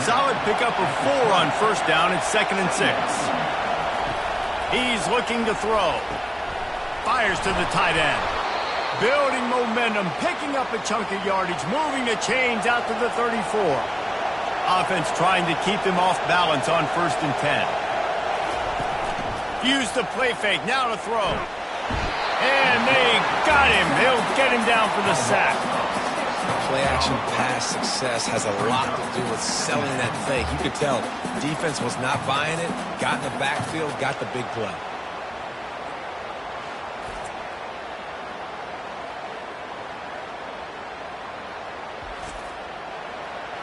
Solid pickup of 4 on first down. It's 2nd and 6. He's looking to throw. Fires to the tight end. Building momentum, picking up a chunk of yardage, moving the chains out to the 34. Offense trying to keep them off balance on 1st and 10. Use the play fake, now to throw. And they got him. They'll get him down for the sack. Play-action pass success has a lot to do with selling that fake. You could tell defense was not buying it, got in the backfield, got the big play.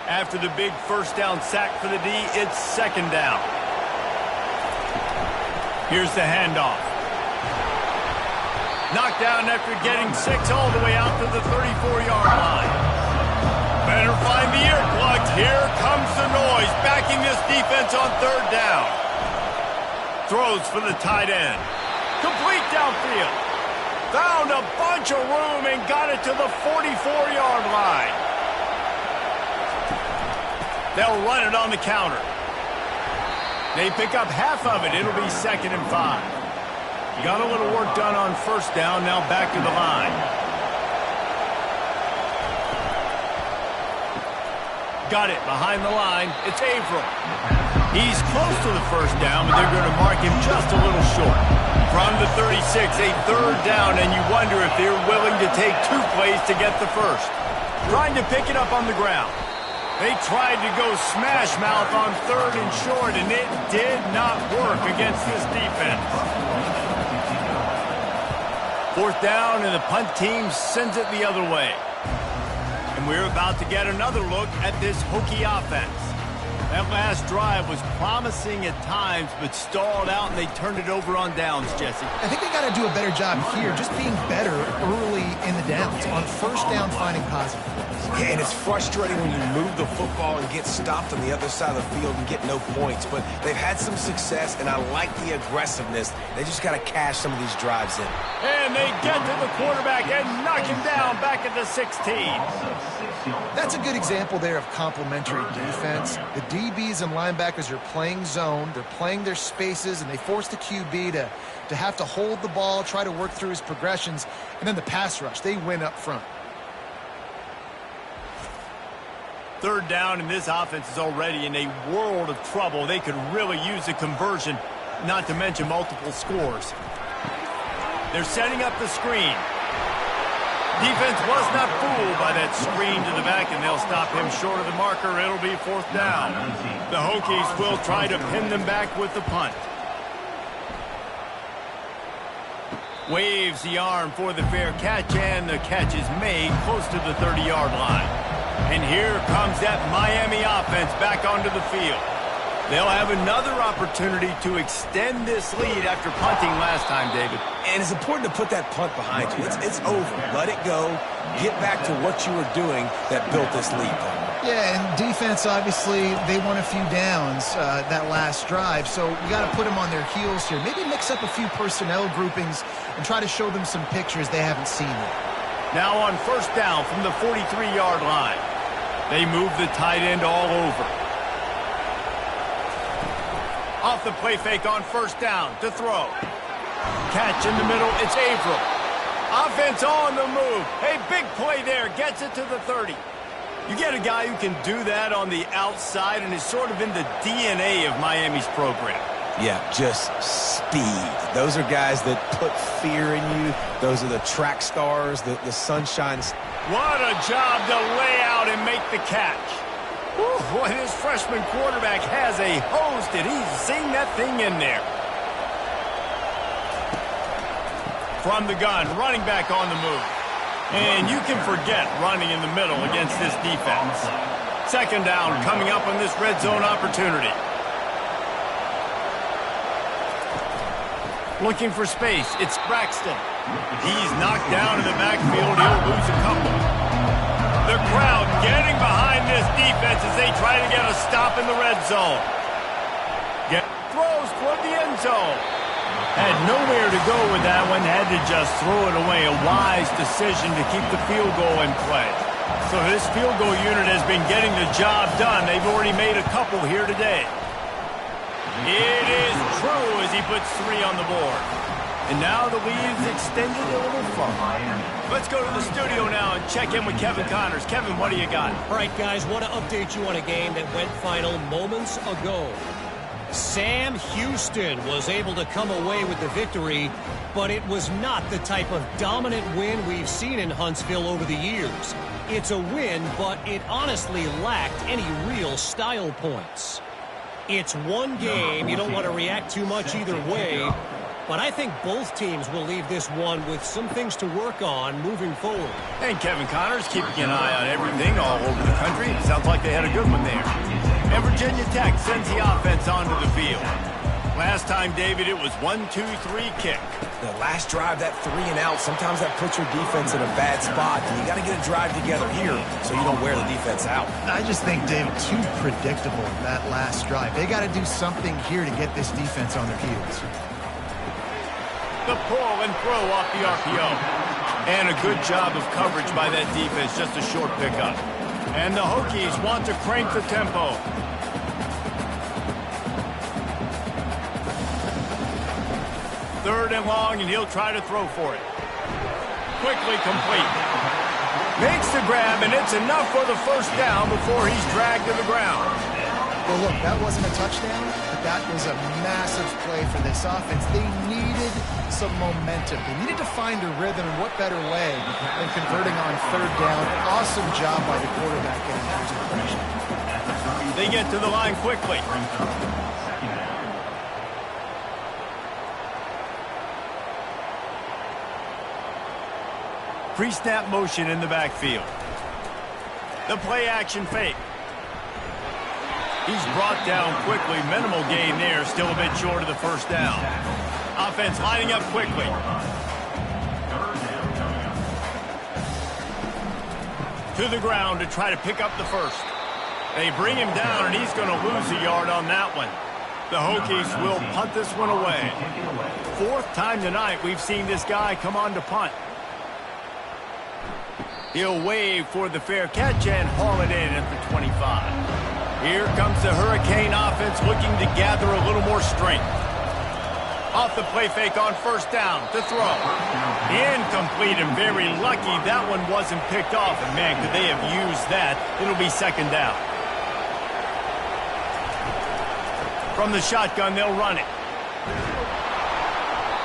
After the big first down sack for the D, it's 2nd down. Here's the handoff. Knocked down after getting 6 all the way out to the 34-yard line. Better find the earplugs. Here comes the noise, backing this defense on 3rd down. Throws for the tight end. Complete downfield. Found a bunch of room and got it to the 44-yard line. They'll run it on the counter. They pick up half of it. It'll be 2nd and 5. Got a little work done on first down, now back to the line. got it behind the line. It's Averill. He's close to the first down, but they're going to mark him just a little short. From the 36, a third down, and you wonder if they're willing to take 2 plays to get the first. Trying to pick it up on the ground. They tried to go smash mouth on 3rd and short, and it did not work against this defense. 4th down, and the punt team sends it the other way. And we're about to get another look at this Hokie offense. That last drive was promising at times, but stalled out, and they turned it over on downs, Jesse. I think they got to do a better job here, just being better early in the downs. On first down, finding positive. Yeah, and it's frustrating when you move the football and get stopped on the other side of the field and get no points. But they've had some success, and I like the aggressiveness. They just got to cash some of these drives in. And they get to the quarterback and knock him down back at the 16. That's a good example there of complementary defense. The DBs and linebackers are playing zone. They're playing their spaces, and they force the QB to have to hold the ball, try to work through his progressions. And then the pass rush, they win up front. 3rd down, and this offense is already in a world of trouble. They could really use a conversion, not to mention multiple scores. They're setting up the screen. Defense was not fooled by that screen to the back, and they'll stop him short of the marker. It'll be 4th down. The Hokies will try to pin them back with the punt. Waves the arm for the fair catch, and the catch is made close to the 30-yard line. And here comes that Miami offense back onto the field. They'll have another opportunity to extend this lead after punting last time, David. And it's important to put that punt behind you. It's over. Let it go. Get back to what you were doing that built this lead. Yeah, and defense, obviously, they won a few downs that last drive, so you got to put them on their heels here. Maybe mix up a few personnel groupings and try to show them some pictures they haven't seen yet. Now on first down from the 43-yard line. They move the tight end all over. Off the play fake on first down to throw. Catch in the middle, it's Averill. Offense on the move. Hey, big play there, gets it to the 30. You get a guy who can do that on the outside, and is sort of in the DNA of Miami's program. Yeah, just speed. Those are guys that put fear in you. Those are the track stars, the sunshine. What a job to lay out and make the catch. Whew, boy, this freshman quarterback has a hose. Did he zing that thing in there? From the gun, running back on the move. And you can forget running in the middle against this defense. 2nd down coming up on this red zone opportunity. Looking for space, it's Braxton. He's knocked down in the backfield. He'll lose a couple. The crowd getting behind this defense as they try to get a stop in the red zone. Throws toward the end zone. Had nowhere to go with that one. Had to just throw it away. A wise decision to keep the field goal in play. So this field goal unit has been getting the job done. They've already made a couple here today. It is true as he puts 3 on the board. And now the lead's extended a little far. Let's go to the studio now and check in with Kevin Connors. Kevin, what do you got? All right, guys, want to update you on a game that went final moments ago. Sam Houston was able to come away with the victory, but it was not the type of dominant win we've seen in Huntsville over the years. It's a win, but it honestly lacked any real style points. It's one game. You don't want to react too much either way. But I think both teams will leave this one with some things to work on moving forward. And Kevin Connors keeping an eye on everything all over the country. Sounds like they had a good one there. And Virginia Tech sends the offense onto the field. Last time, David, it was 1-2-3 kick. The last drive, that 3 and out, sometimes that puts your defense in a bad spot. And you got to get a drive together here so you don't wear the defense out. I just think, David, too predictable that last drive. They got to do something here to get this defense on their heels. The pull and throw off the RPO. And a good job of coverage by that defense, just a short pickup. And the Hokies want to crank the tempo. Third and long, and he'll try to throw for it. Quickly complete. Makes the grab, and it's enough for the first down before he's dragged to the ground. Well, look, that wasn't a touchdown, but that was a massive play for this offense. They needed some momentum. They needed to find a rhythm, and what better way than converting on third down. Awesome job by the quarterback getting through to the pressure. They get to the line quickly. Pre-snap motion in the backfield. The play action fake. He's brought down quickly. Minimal gain there. Still a bit short of the first down. Offense lining up quickly. To the ground to try to pick up the first. They bring him down, and he's going to lose a yard on that one. The Hokies will punt this one away. Fourth time tonight we've seen this guy come on to punt. He'll wave for the fair catch and haul it in at the 25. Here comes the Hurricane offense looking to gather a little more strength. Off the play fake on first down to throw. Incomplete, and very lucky that one wasn't picked off. And man, could they have used that. It'll be second down. From the shotgun, they'll run it.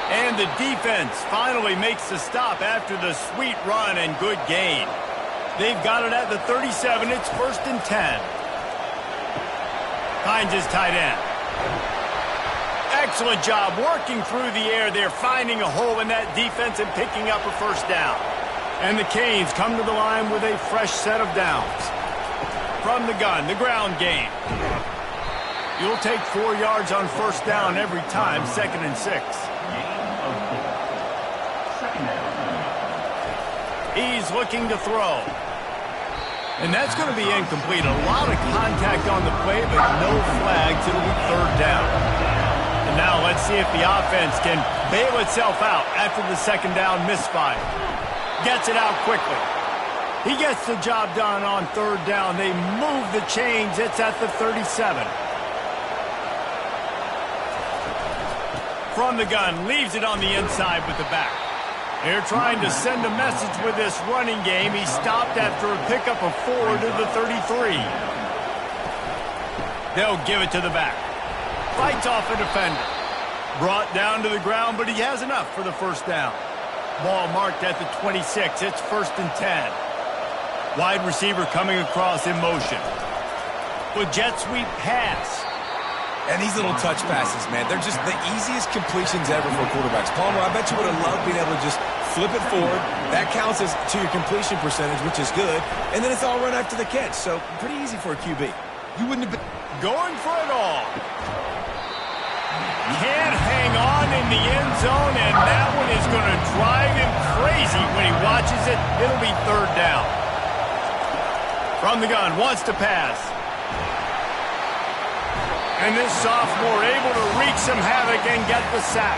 And the defense finally makes the stop after the sweet run and good gain. They've got it at the 37. It's 1st and 10. Finds his tight end. Excellent job working through the air there, finding a hole in that defense and picking up a first down. And the Canes come to the line with a fresh set of downs. From the gun, the ground game. You'll take 4 yards on first down every time, 2nd and 6. He's looking to throw. And that's going to be incomplete. A lot of contact on the play, but no flags. It'll be third down. And now let's see if the offense can bail itself out after the second down misfire. Gets it out quickly. He gets the job done on third down. They move the chains. It's at the 37. From the gun, leaves it on the inside with the back. They're trying to send a message with this running game. He stopped after a pickup of 4 to the 33. They'll give it to the back. Fights off a defender. Brought down to the ground, but he has enough for the first down. Ball marked at the 26. It's 1st and 10. Wide receiver coming across in motion. With jet sweep pass. And these little touch passes, man, they're just the easiest completions ever for quarterbacks. Palmer, I bet you would have loved being able to just flip it forward. That counts as to your completion percentage, which is good. And then it's all run after the catch. So pretty easy for a QB. You wouldn't have been going for it all. Can't hang on in the end zone, and that one is going to drive him crazy when he watches it. It'll be third down. From the gun, wants to pass. And this sophomore able to wreak some havoc and get the sack.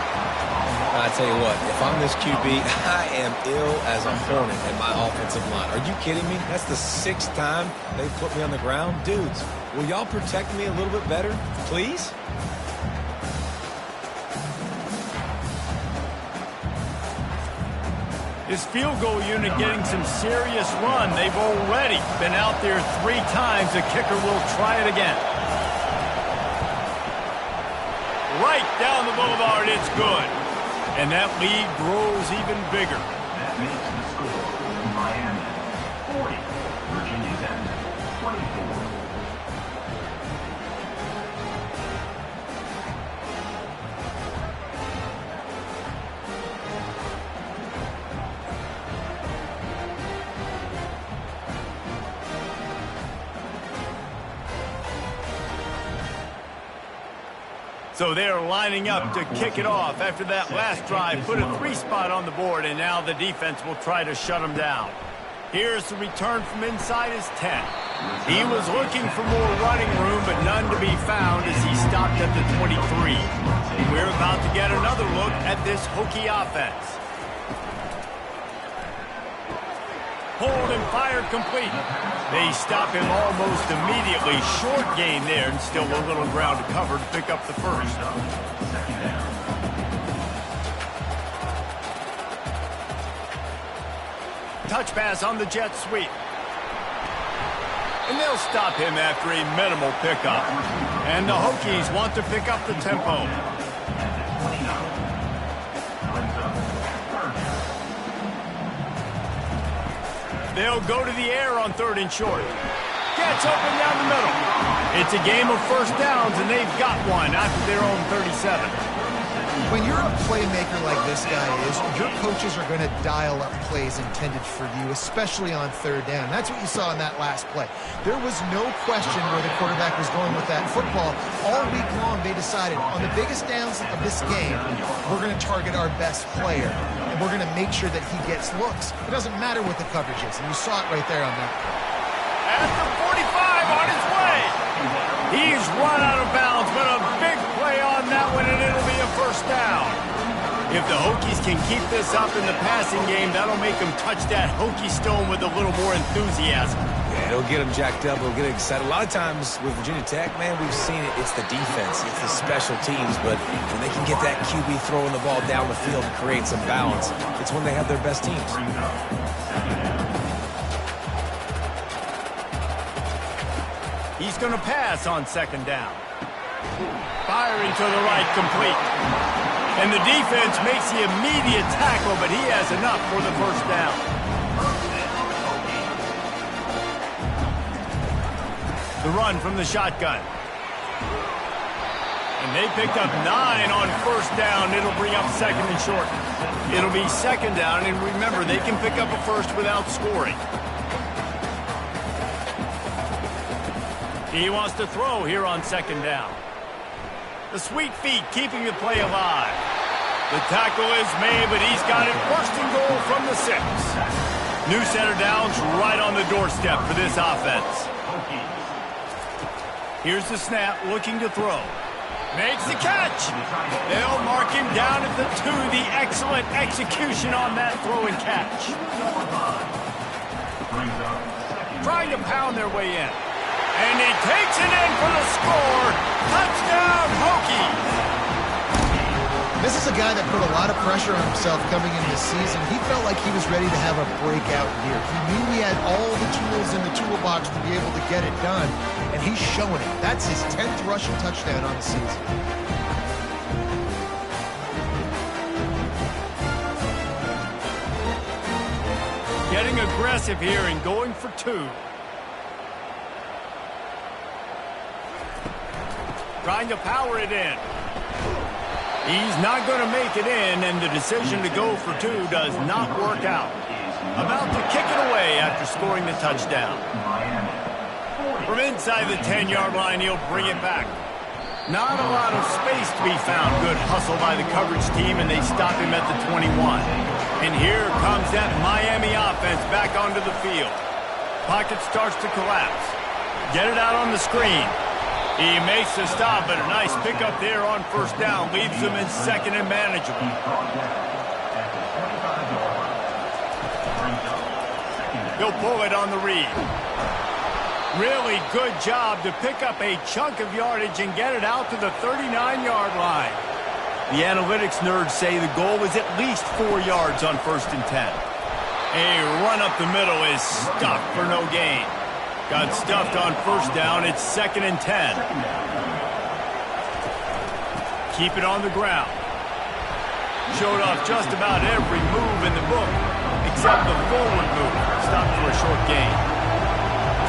I tell you what, if I'm this QB, I am ill as a hornet in my offensive line. Are you kidding me? That's the 6th time they've put me on the ground. Dudes, will y'all protect me a little bit better, please? His field goal unit getting some serious run. They've already been out there 3 times. The kicker will try it again. Right down the boulevard, it's good. And that lead grows even bigger. That makes the score Miami 40, Virginia Tech 24. So they're lining up to kick it off after that last drive. Put a 3 spot on the board, and now the defense will try to shut them down. Here's the return from inside his 10. He was looking for more running room, but none to be found as he stopped at the 23. We're about to get another look at this Hokie offense. Hold and fire complete. They stop him almost immediately. Short gain there, and still a little ground to cover to pick up the first. touch pass on the jet sweep. And they'll stop him after a minimal pickup. And the Hokies want to pick up the tempo. They'll go to the air on 3rd and short. Gets open down the middle. It's a game of first downs, and they've got one after their own 37. When you're a playmaker like this guy is, your coaches are going to dial up plays intended for you, especially on 3rd down. That's what you saw in that last play. There was no question where the quarterback was going with that football. All week long, they decided, on the biggest downs of this game, we're going to target our best player, and we're going to make sure that he gets looks. It doesn't matter what the coverage is, and you saw it right there on that. At the 45 on his way. He's run out of bounds, but a big play on that one, and it'll be a first down. If the Hokies can keep this up in the passing game, that'll make them touch that Hokie stone with a little more enthusiasm. Yeah, it'll get them jacked up. It'll get them excited. A lot of times with Virginia Tech, man, we've seen it. It's the defense. It's the special teams. But when they can get that QB throwing the ball down the field and create some balance, it's when they have their best teams. He's going to pass on 2nd down. Firing to the right, complete. And the defense makes the immediate tackle, but he has enough for the first down. The run from the shotgun. And they picked up 9 on 1st down. It'll bring up 2nd and short. It'll be 2nd down, and remember, they can pick up a first without scoring. He wants to throw here on 2nd down. The sweet feet keeping the play alive. The tackle is made, but he's got it 1st and goal from the 6. New center downs right on the doorstep for this offense. Here's the snap, looking to throw. Makes the catch. They'll mark him down at the 2. The excellent execution on that throw and catch. Trying to pound their way in. And he takes it in for the score. Touchdown, Hokies. This is a guy that put a lot of pressure on himself coming into the season. He felt like he was ready to have a breakout year. He knew he had all the tools in the toolbox to be able to get it done, and he's showing it. That's his 10th rushing touchdown on the season. Getting aggressive here and going for 2. Trying to power it in. He's not going to make it in, and the decision to go for 2 does not work out. About to kick it away after scoring the touchdown. From inside the 10-yard line, he'll bring it back. Not a lot of space to be found. Good hustle by the coverage team, and they stop him at the 21. And here comes that Miami offense back onto the field. Pocket starts to collapse. Get it out on the screen. He makes the stop, but a nice pickup there on 1st down. Leaves him in 2nd and manageable. He'll pull it on the read. Really good job to pick up a chunk of yardage and get it out to the 39-yard line. The analytics nerds say the goal was at least 4 yards on 1st and 10. A run up the middle is stuck for no gain. Got stuffed on 1st down. It's 2nd and 10. Keep it on the ground. Showed off just about every move in the book, except the forward move. Stopped for a short gain.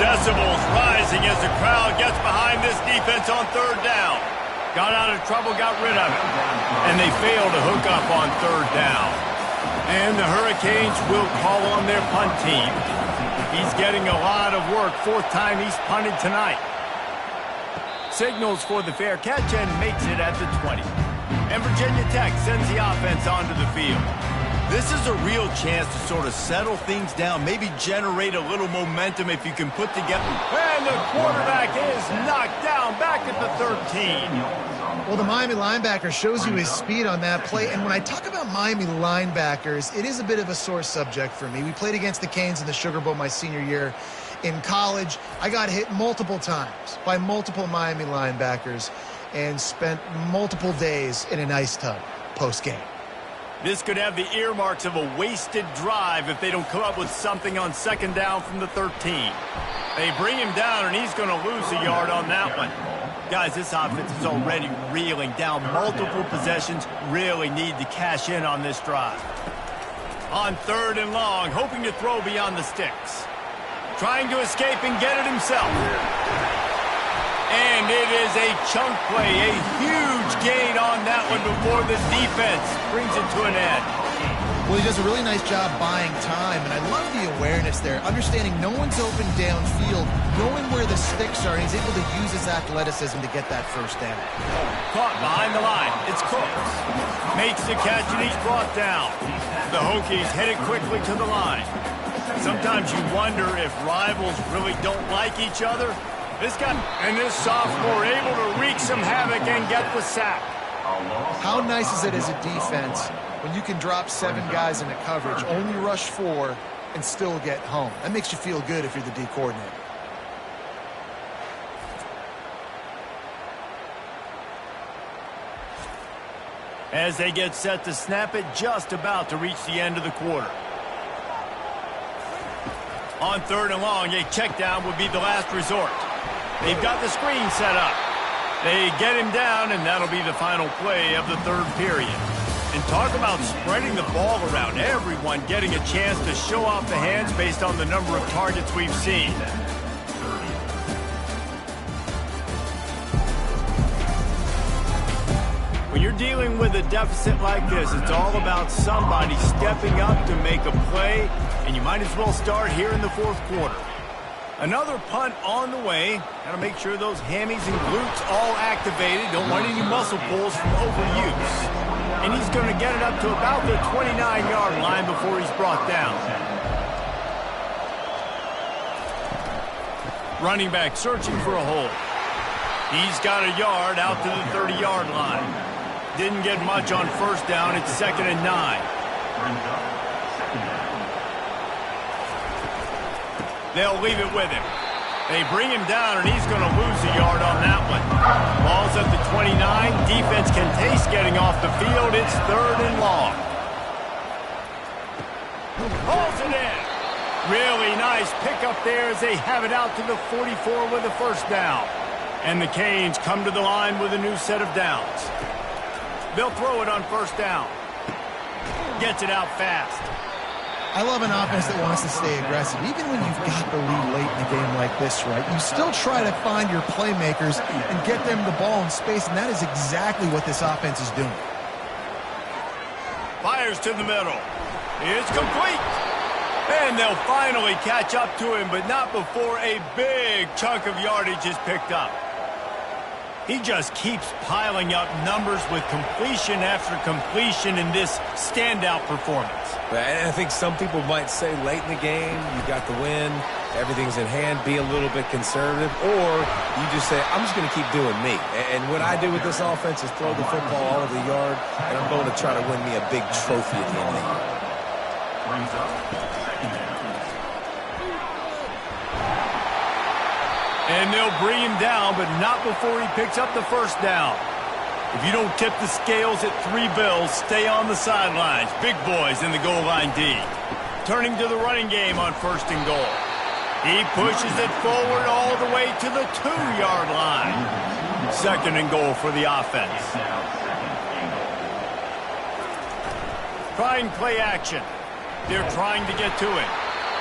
Decibels rising as the crowd gets behind this defense on 3rd down. Got out of trouble, got rid of it. And they fail to hook up on 3rd down. And the Hurricanes will call on their punt team. He's getting a lot of work. 4th time he's punted tonight. Signals for the fair catch and makes it at the 20. And Virginia Tech sends the offense onto the field. This is a real chance to sort of settle things down, maybe generate a little momentum if you can put together. And the quarterback is knocked down back at the 13. Well, the Miami linebacker shows you his speed on that play. And when I talk about Miami linebackers, it is a bit of a sore subject for me. We played against the Canes in the Sugar Bowl my senior year in college. I got hit multiple times by multiple Miami linebackers and spent multiple days in an ice tub post-game. This could have the earmarks of a wasted drive if they don't come up with something on second down from the 13. They bring him down, and he's going to lose a yard on that one. Guys, this offense is already reeling down multiple possessions. Really need to cash in on this drive. On 3rd and long, hoping to throw beyond the sticks. Trying to escape and get it himself. And it is a chunk play, a huge gain on that one before the defense brings it to an end. Well, he does a really nice job buying time, and I love the awareness there, understanding no one's open downfield, knowing where the sticks are, and he's able to use his athleticism to get that first down. Caught behind the line. It's Cooks. Makes the catch, and he's brought down. The Hokies headed quickly to the line. Sometimes you wonder if rivals really don't like each other. This guy and this sophomore able to wreak some havoc and get the sack. How nice is it as a defense when you can drop 7 guys into coverage, only rush 4, and still get home? That makes you feel good if you're the D coordinator. As they get set to snap it, just about to reach the end of the quarter. On 3rd and long, a check down would be the last resort. They've got the screen set up. They get him down, and that'll be the final play of the 3rd period. And talk about spreading the ball around. Everyone getting a chance to show off the hands based on the number of targets we've seen. When you're dealing with a deficit like this, it's all about somebody stepping up to make a play, and you might as well start here in the 4th quarter. Another punt on the way. Got to make sure those hammies and glutes all activated. Don't want any muscle pulls from overuse. And he's going to get it up to about the 29-yard line before he's brought down. Running back searching for a hole. He's got a yard out to the 30-yard line. Didn't get much on 1st down. It's 2nd and 9. They'll leave it with him. They bring him down, and he's going to lose a yard on that one. Ball's at the 29. Defense can taste getting off the field. It's 3rd and long. Hauls it in. Really nice pickup there as they have it out to the 44 with a 1st down. And the Canes come to the line with a new set of downs. They'll throw it on 1st down. Gets it out fast. I love an offense that wants to stay aggressive. Even when you've got the lead late in a game like this, right, you still try to find your playmakers and get them the ball in space, and that is exactly what this offense is doing. Fires to the middle. It's complete. And they'll finally catch up to him, but not before a big chunk of yardage is picked up. He just keeps piling up numbers with completion after completion in this standout performance. And I think some people might say late in the game, you got the win, everything's in hand, be a little bit conservative, or you just say, I'm just going to keep doing me. And what I do with this offense is throw the football all over the yard, and I'm going to try to win me a big trophy at the end of the year. Brings up 2nd down. And they'll bring him down, but not before he picks up the 1st down. If you don't tip the scales at 3 bills, stay on the sidelines. Big boys in the goal line D. Turning to the running game on 1st and goal. He pushes it forward all the way to the 2-yard line. 2nd and goal for the offense. Trying play action. They're trying to get to it.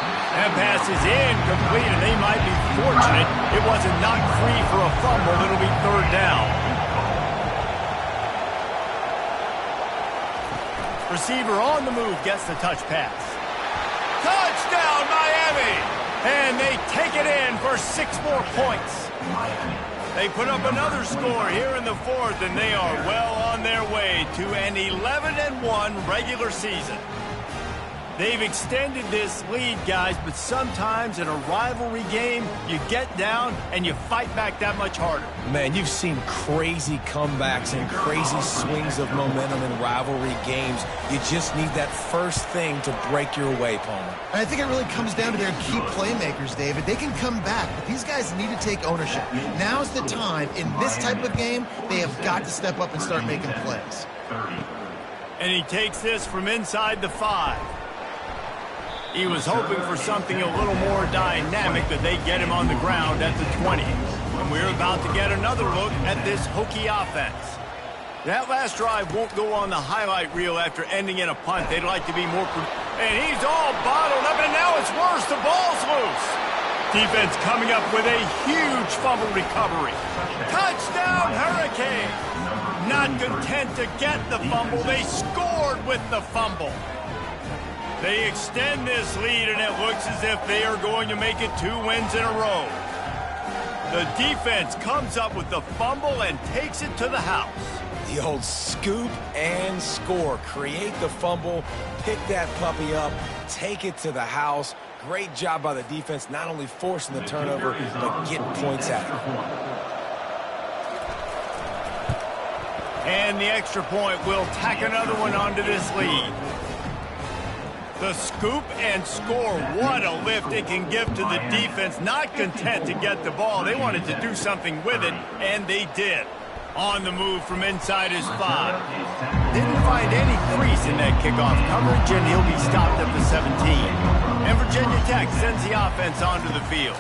That pass is incomplete, and they might be fortunate it wasn't knocked free for a fumble. It'll be 3rd down. Receiver on the move gets the touch pass. Touchdown, Miami! And they take it in for 6 more points. They put up another score here in the 4th, and they are well on their way to an 11-1 regular season. They've extended this lead, guys, but sometimes in a rivalry game, you get down and you fight back that much harder. Man, you've seen crazy comebacks and crazy swings of momentum in rivalry games. You just need that first thing to break your way, Palmer. And I think it really comes down to their key playmakers, David. They can come back, but these guys need to take ownership. Now's the time. In this type of game, they have got to step up and start making plays. And he takes this from inside the 5. He was hoping for something a little more dynamic, but they get him on the ground at the 20. And we're about to get another look at this Hokie offense. That last drive won't go on the highlight reel after ending in a punt. They'd like to be more... And he's all bottled up, and now it's worse. The ball's loose. Defense coming up with a huge fumble recovery. Touchdown, Hurricane! Not content to get the fumble, they scored with the fumble. They extend this lead, and it looks as if they are going to make it 2 wins in a row. The defense comes up with the fumble and takes it to the house. The old scoop and score. Create the fumble, pick that puppy up, take it to the house. Great job by the defense, not only forcing the turnover, but getting points out of it. And the extra point will tack another one onto this lead. The scoop and score, what a lift it can give to the defense. Not content to get the ball, they wanted to do something with it, and they did. On the move from inside his 5. Didn't find any crease in that kickoff coverage, and he'll be stopped at the 17. And Virginia Tech sends the offense onto the field.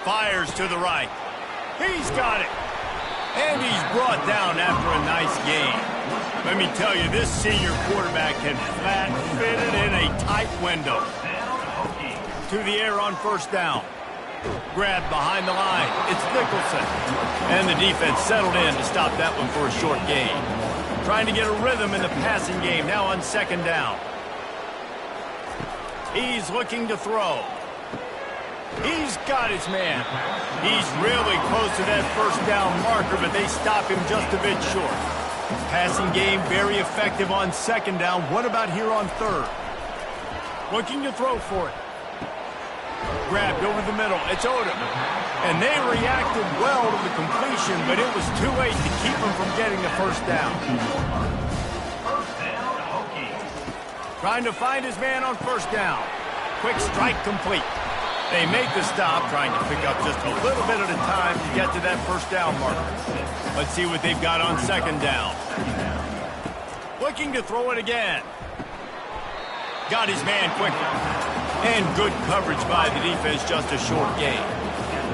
Fires to the right. He's got it. And he's brought down after a nice game. Let me tell you, this senior quarterback can flat fit it in a tight window. To the air on first down. Grabbed behind the line. It's Nicholson. And the defense settled in to stop that one for a short gain. Trying to get a rhythm in the passing game now on second down. He's looking to throw. He's got his man. He's really close to that first down marker, but they stop him just a bit short. Passing game very effective on second down. What about here on third? Looking to throw for it. Grabbed over the middle. It's Odom. And they reacted well to the completion, but it was too late to keep him from getting the first down. Trying to find his man on first down. Quick strike complete. They make the stop, trying to pick up just a little bit at a time to get to that first down marker. Let's see what they've got on second down. Looking to throw it again. Got his man quickly. And good coverage by the defense, just a short gain.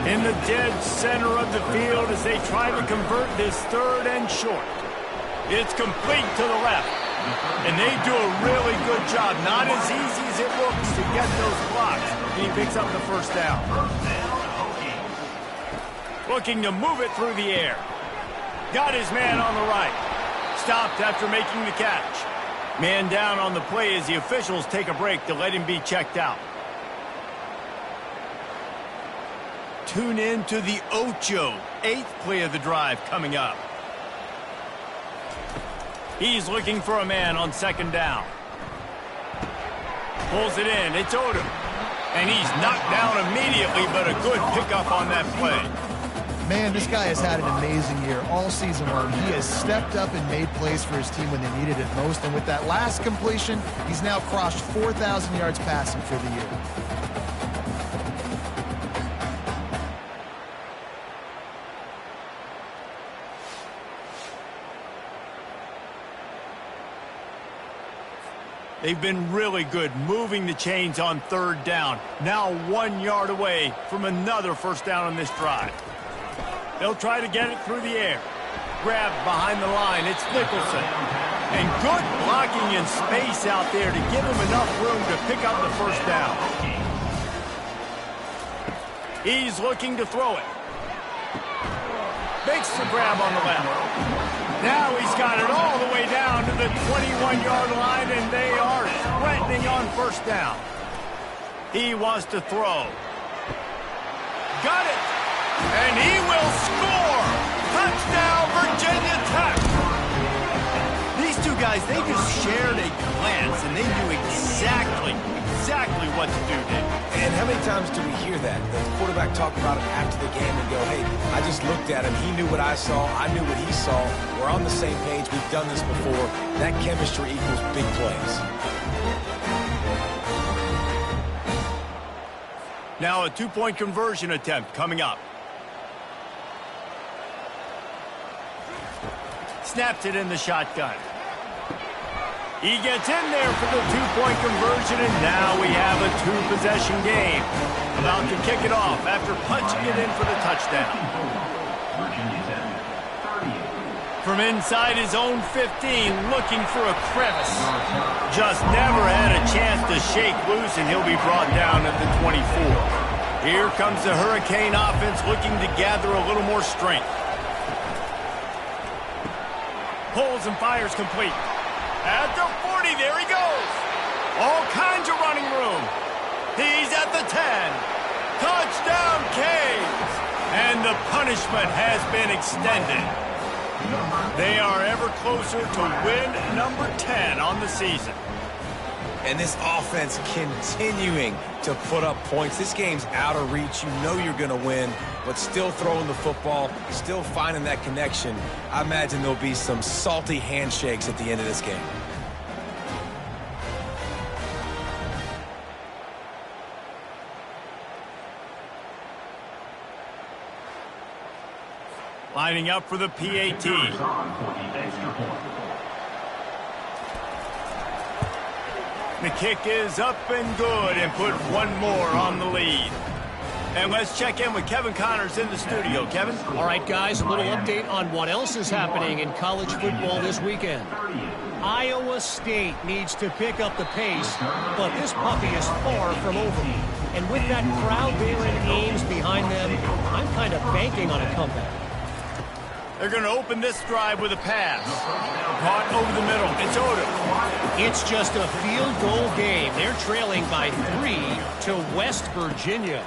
In the dead center of the field as they try to convert this third and short. It's complete to the left. And they do a really good job. Not as easy as it looks to get those blocks. He picks up the first down. Looking to move it through the air. Got his man on the right. Stopped after making the catch. Man down on the play as the officials take a break to let him be checked out. Tune in to the Ocho, 8th play of the drive coming up. He's looking for a man on second down. Pulls it in. It's Odom. And he's knocked down immediately, but a good pickup on that play. Man, this guy has had an amazing year all season long. He has stepped up and made plays for his team when they needed it most. And with that last completion, he's now crossed 4,000 yards passing for the year. They've been really good moving the chains on third down. Now 1 yard away from another first down on this drive. They'll try to get it through the air. Grabbed behind the line. It's Nicholson. And good blocking in space out there to give him enough room to pick up the first down. He's looking to throw it. Makes the grab on the left. Now he's got it all the way down to the 21-yard line, and they are threatening on first down. He wants to throw. Got it. And he will score. Touchdown, Virginia Tech. These two guys, they just shared a glance, and they knew exactly what to do, Dave. And how many times do we hear that? The quarterback talk about it after the game and go, hey, I just looked at him. He knew what I saw. I knew what he saw. We're on the same page. We've done this before. That chemistry equals big plays. Now a two-point conversion attempt coming up. Snaps it in the shotgun. He gets in there for the two-point conversion, and now we have a two-possession game. About to kick it off after punching it in for the touchdown. From inside his own 15, looking for a crevice. Just never had a chance to shake loose, and he'll be brought down at the 24. Here comes the Hurricane offense looking to gather a little more strength. Pulls and fires complete. At the 40, there he goes. All kinds of running room. He's at the 10. Touchdown, Canes. And the punishment has been extended. They are ever closer to win number 10 on the season. And this offense continuing to put up points. This game's out of reach. You know you're going to win, but still throwing the football, still finding that connection. I imagine there'll be some salty handshakes at the end of this game. Lining up for the PAT. The kick is up and good and put one more on the lead. And let's check in with Kevin Connors in the studio. Kevin? All right, guys, a little update on what else is happening in college football this weekend. Iowa State needs to pick up the pace, but this puppy is far from over. And with that crowd there in Ames behind them, I'm kind of banking on a comeback. They're going to open this drive with a pass. Caught over the middle. It's Odom. It's just a field goal game. They're trailing by 3 to West Virginia.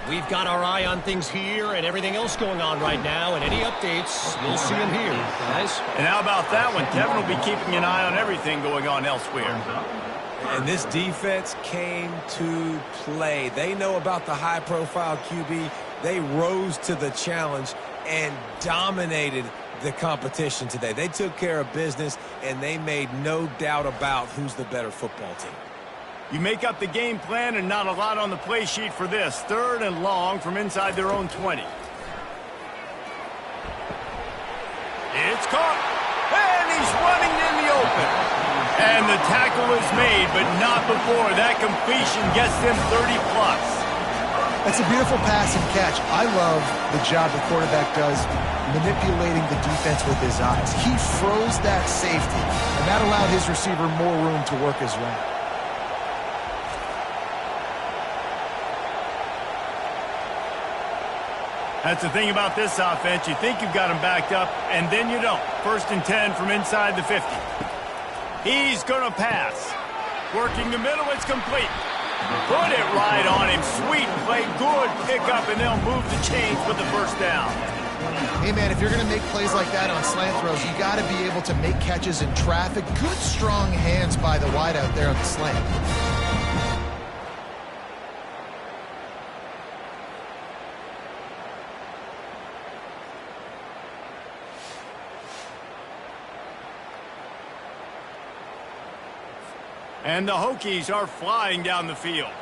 We've got our eye on things here and everything else going on right now, and any updates, you'll see them here, guys. And how about that one? Kevin will be keeping an eye on everything going on elsewhere. And this defense came to play. They know about the high-profile QB. They rose to the challenge and dominated the competition today. They took care of business, and they made no doubt about who's the better football team. You make up the game plan and not a lot on the play sheet for this. 3rd and long from inside their own 20. It's caught. And he's running in the open. And the tackle is made, but not before that completion gets them 30+. That's a beautiful pass and catch. I love the job the quarterback does manipulating the defense with his eyes. He froze that safety, and that allowed his receiver more room to work his route. That's the thing about this offense. You think you've got him backed up, and then you don't. 1st and 10 from inside the 50. He's going to pass. Working the middle, it's complete. Put it right on him. Sweet play, good pickup, and they'll move the chains with the first down. Hey, man, if you're going to make plays like that on slant throws, you got to be able to make catches in traffic. Good, strong hands by the wideout there on the slant. And the Hokies are flying down the field.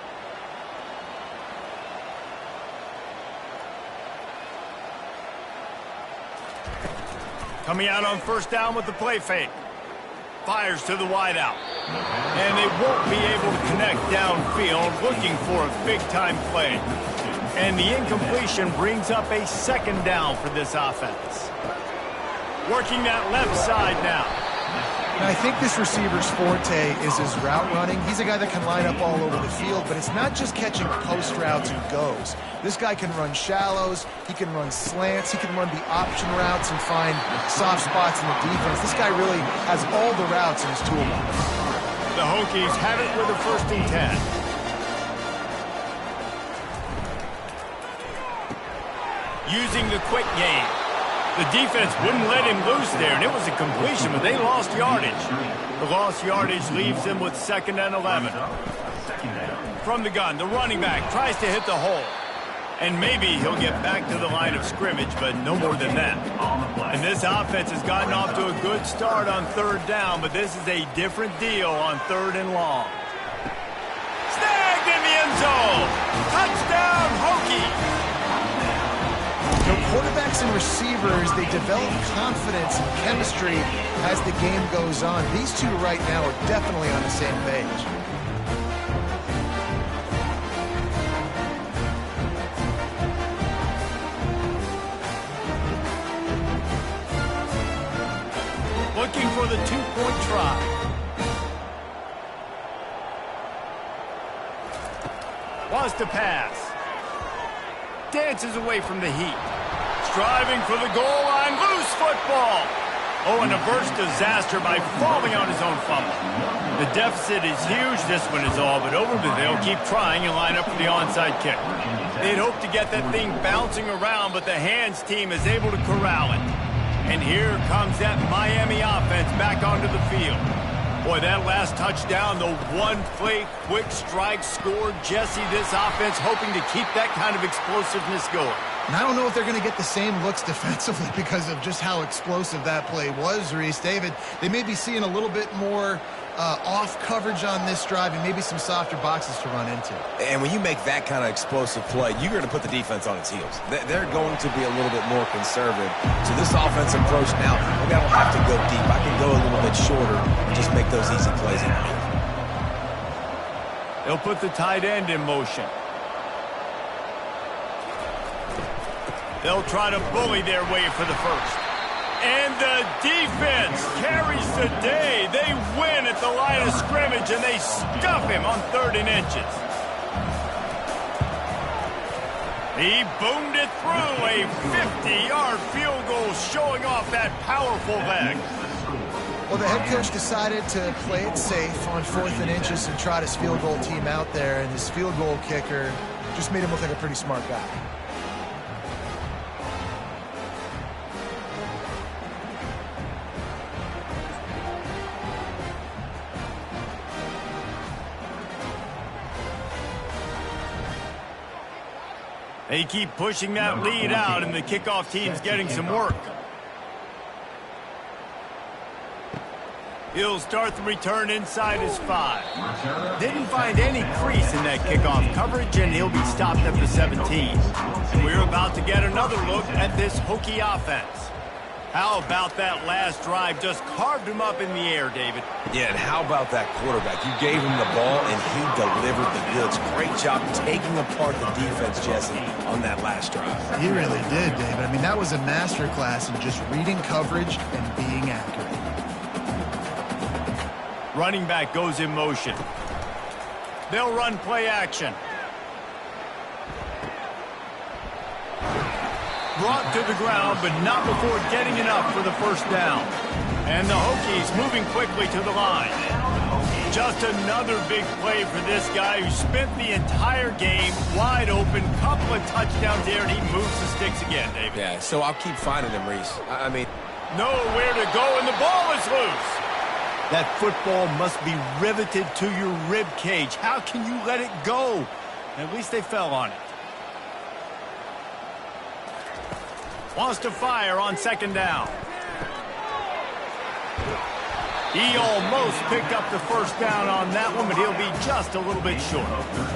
Coming out on 1st down with the play fake. Fires to the wideout. And they won't be able to connect downfield, looking for a big-time play. And the incompletion brings up a 2nd down for this offense. Working that left side now. And I think this receiver's forte is his route running. He's a guy that can line up all over the field, but it's not just catching post routes and goes. This guy can run shallows, he can run slants, he can run the option routes and find soft spots in the defense. This guy really has all the routes in his toolbox. The Hokies have it with a 1st and 10. Using the quick game. The defense wouldn't let him loose there, and it was a completion, but they lost yardage. The lost yardage leaves them with 2nd and 11. From the gun, the running back tries to hit the hole. And maybe he'll get back to the line of scrimmage, but no more than that. And this offense has gotten off to a good start on 3rd down, but this is a different deal on 3rd and long. Snagged in the end zone! Touchdown, Hokies! quarterbacks and receivers, they develop confidence and chemistry as the game goes on. These two right now are definitely on the same page. Looking for the two-point try. Wants to pass. Dances away from the heat. Striving for the goal line. Loose football. Oh, and a burst disaster by falling on his own fumble. The deficit is huge. This one is all but over, but they'll keep trying and line up for the onside kick. They'd hope to get that thing bouncing around, but the hands team is able to corral it. And here comes that Miami offense back onto the field. Boy, that last touchdown, the one-play quick strike score. Jesse, this offense hoping to keep that kind of explosiveness going. And I don't know if they're going to get the same looks defensively because of just how explosive that play was, Reese. David, they may be seeing a little bit more off coverage on this drive and maybe some softer boxes to run into. And when you make that kind of explosive play, you're going to put the defense on its heels. They're going to be a little bit more conservative. So this offense approach now, maybe I don't have to go deep. I can go a little bit shorter and just make those easy plays. They'll put the tight end in motion. They'll try to bully their way for the first. And the defense carries the day. They win at the line of scrimmage, and they stuff him on 3rd and inches. He boomed it through a 50-yard field goal, showing off that powerful leg. Well, the head coach decided to play it safe on 4th and inches and trot his field goal team out there, and his field goal kicker just made him look like a pretty smart guy. They keep pushing that lead out, and the kickoff team's getting some work. He'll start the return inside his 5. Didn't find any crease in that kickoff coverage, and he'll be stopped at the 17. And we're about to get another look at this Hokie offense. How about that last drive? Just carved him up in the air, David. Yeah, and how about that quarterback? You gave him the ball, and he delivered the goods. Great job taking apart the defense, Jesse, on that last drive. He really did, David. I mean, that was a masterclass in just reading coverage and being accurate. Running back goes in motion. They'll run play action. Brought to the ground, but not before getting enough for the first down. And the Hokies moving quickly to the line. Just another big play for this guy who spent the entire game wide open. Couple of touchdowns there, and he moves the sticks again, David. Yeah, so I'll keep finding him, Reese. I mean, nowhere to go, and the ball is loose. That football must be riveted to your rib cage. How can you let it go? At least they fell on it. Wants to fire on 2nd down. He almost picked up the first down on that one, but he'll be just a little bit short.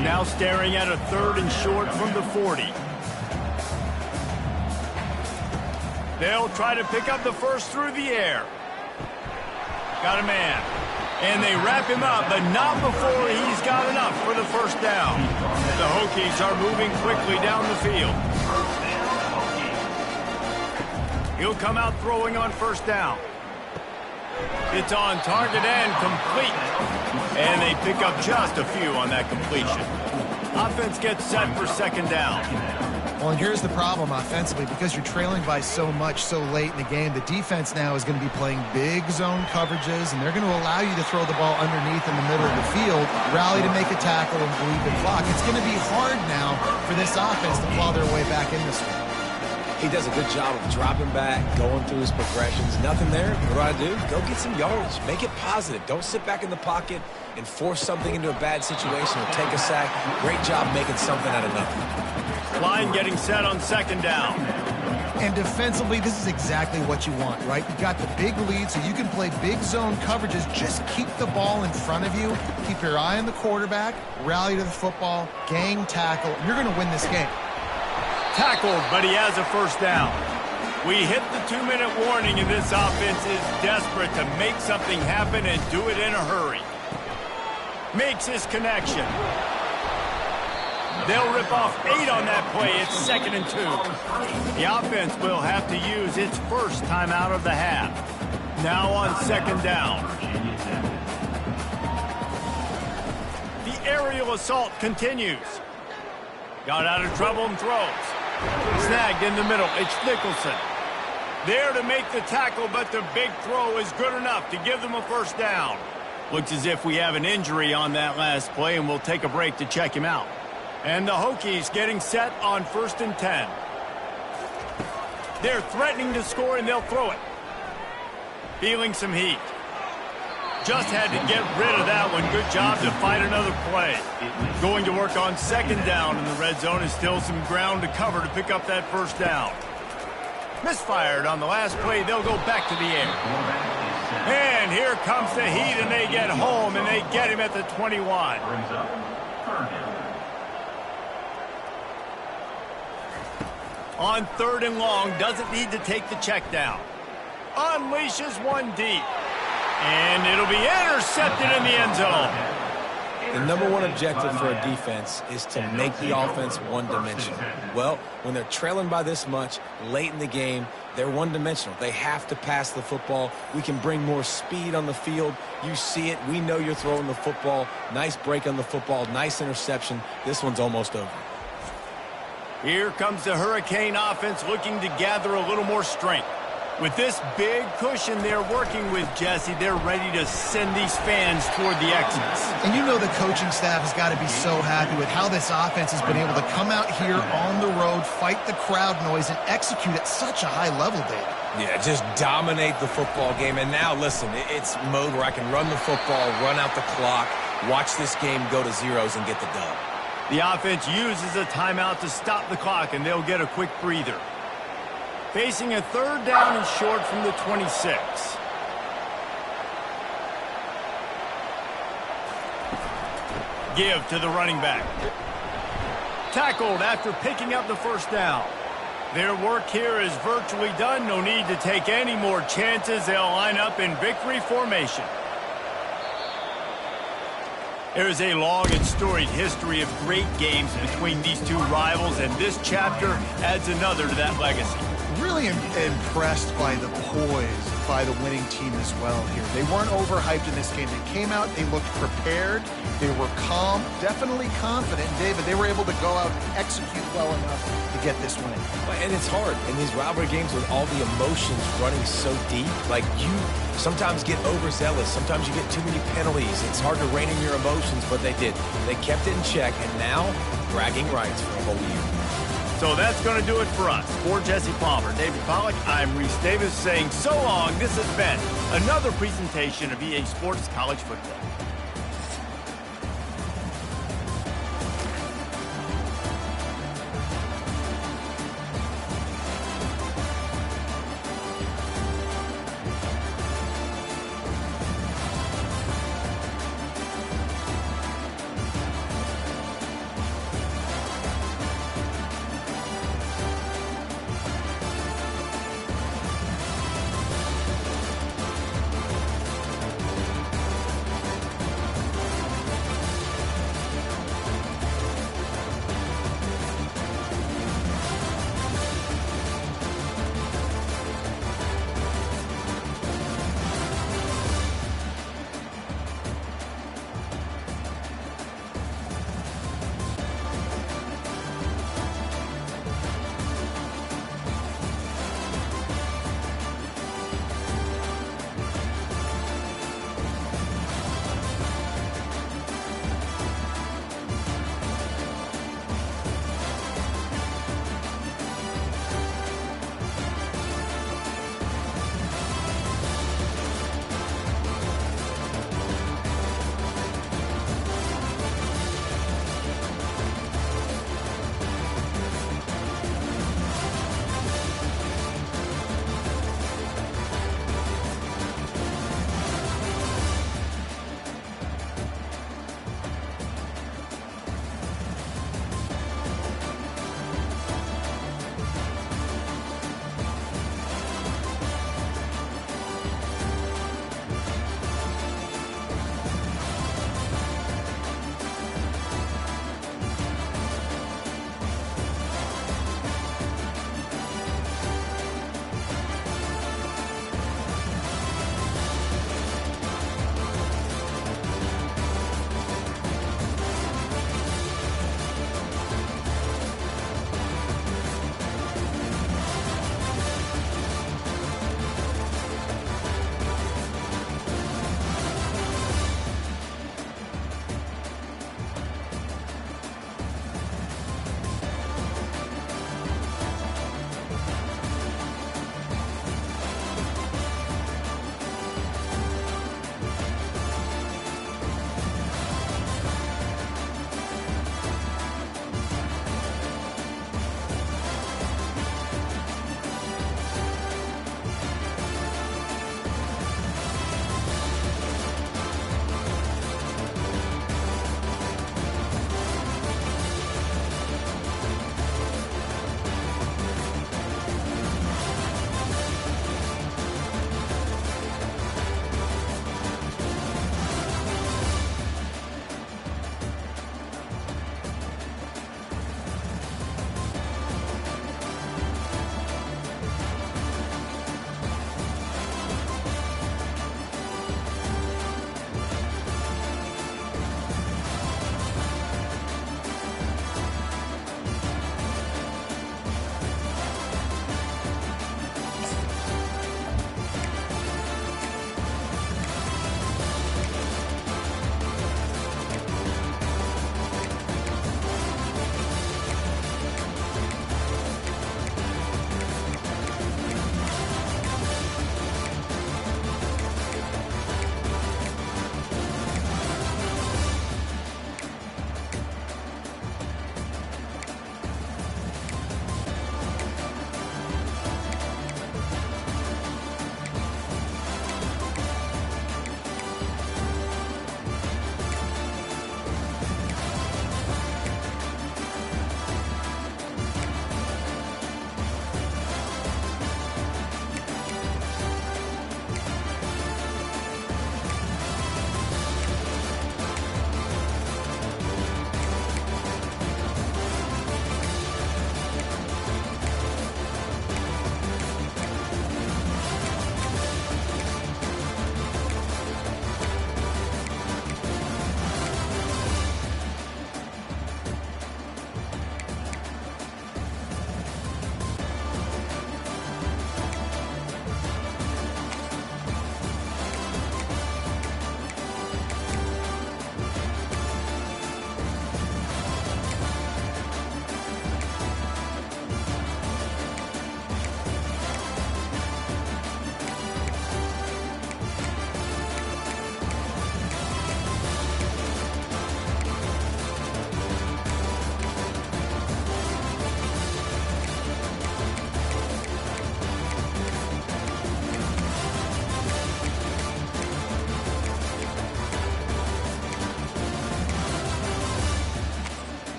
Now staring at a 3rd and short from the 40. They'll try to pick up the first through the air. Got a man. And they wrap him up, but not before he's got enough for the first down. The Hokies are moving quickly down the field. He'll come out throwing on 1st down. It's on target and complete. And they pick up just a few on that completion. Offense gets set for 2nd down. Well, and here's the problem offensively. Because you're trailing by so much so late in the game, the defense now is going to be playing big zone coverages, and they're going to allow you to throw the ball underneath in the middle of the field, rally to make a tackle, and bleed the clock. It's going to be hard now for this offense to claw their way back in this one. he does a good job of dropping back, going through his progressions. Nothing there. What do? Go get some yards. Make it positive. Don't sit back in the pocket and force something into a bad situation or take a sack. Great job making something out of nothing. Line getting set on 2nd down. And defensively, this is exactly what you want, right? You got the big lead, so you can play big zone coverages. Just keep the ball in front of you. Keep your eye on the quarterback. Rally to the football. Gang tackle. You're going to win this game. Tackled, but he has a first down. We hit the 2-minute warning, and this offense is desperate to make something happen and do it in a hurry. Makes his connection. They'll rip off 8 on that play. It's 2nd and 2. The offense will have to use its first timeout of the half. Now on 2nd down. The aerial assault continues. Got out of trouble and throws. Snagged in the middle. It's Nicholson. There to make the tackle, but the big throw is good enough to give them a first down. Looks as if we have an injury on that last play, and we'll take a break to check him out. And the Hokies getting set on 1st and 10. They're threatening to score, and they'll throw it. Feeling some heat. Just had to get rid of that one. Good job to fight another play. Going to work on 2nd down, and the red zone is still some ground to cover to pick up that first down. Misfired on the last play. They'll go back to the air. And here comes the heat, and they get home, and they get him at the 21. On 3rd and long, doesn't need to take the check down. Unleashes one deep. And it'll be intercepted in the end zone. The #1 objective for a defense is to make the offense one-dimensional. Well, when they're trailing by this much late in the game, they're one-dimensional. They have to pass the football. We can bring more speed on the field. You see it. We know you're throwing the football. Nice break on the football. Nice interception. This one's almost over. Here comes the Hurricane offense looking to gather a little more strength. With this big cushion they're working with, Jesse, they're ready to send these fans toward the exits. And you know the coaching staff has got to be so happy with how this offense has been able to come out here on the road, fight the crowd noise, and execute at such a high level, David. Yeah, just dominate the football game. And now, listen, it's mode where I can run the football, run out the clock, watch this game go to zeros and get the dub. The offense uses a timeout to stop the clock, and they'll get a quick breather. Facing a 3rd down and short from the 26. Give to the running back. Tackled after picking up the first down. Their work here is virtually done. No need to take any more chances. They'll line up in victory formation. There is a long and storied history of great games between these two rivals, and this chapter adds another to that legacy. Really impressed by the poise by the winning team as well here. They weren't overhyped in this game. They came out, they looked prepared, they were calm, definitely confident. And David, they were able to go out and execute well enough to get this win. And it's hard in these rivalry games with all the emotions running so deep. Like, you sometimes get overzealous. Sometimes you get too many penalties. It's hard to rein in your emotions, but they did. They kept it in check, and now bragging rights for a whole year. So that's going to do it for us. For Jesse Palmer, David Pollack, I'm Reese Davis saying so long. This has been another presentation of EA Sports College Football.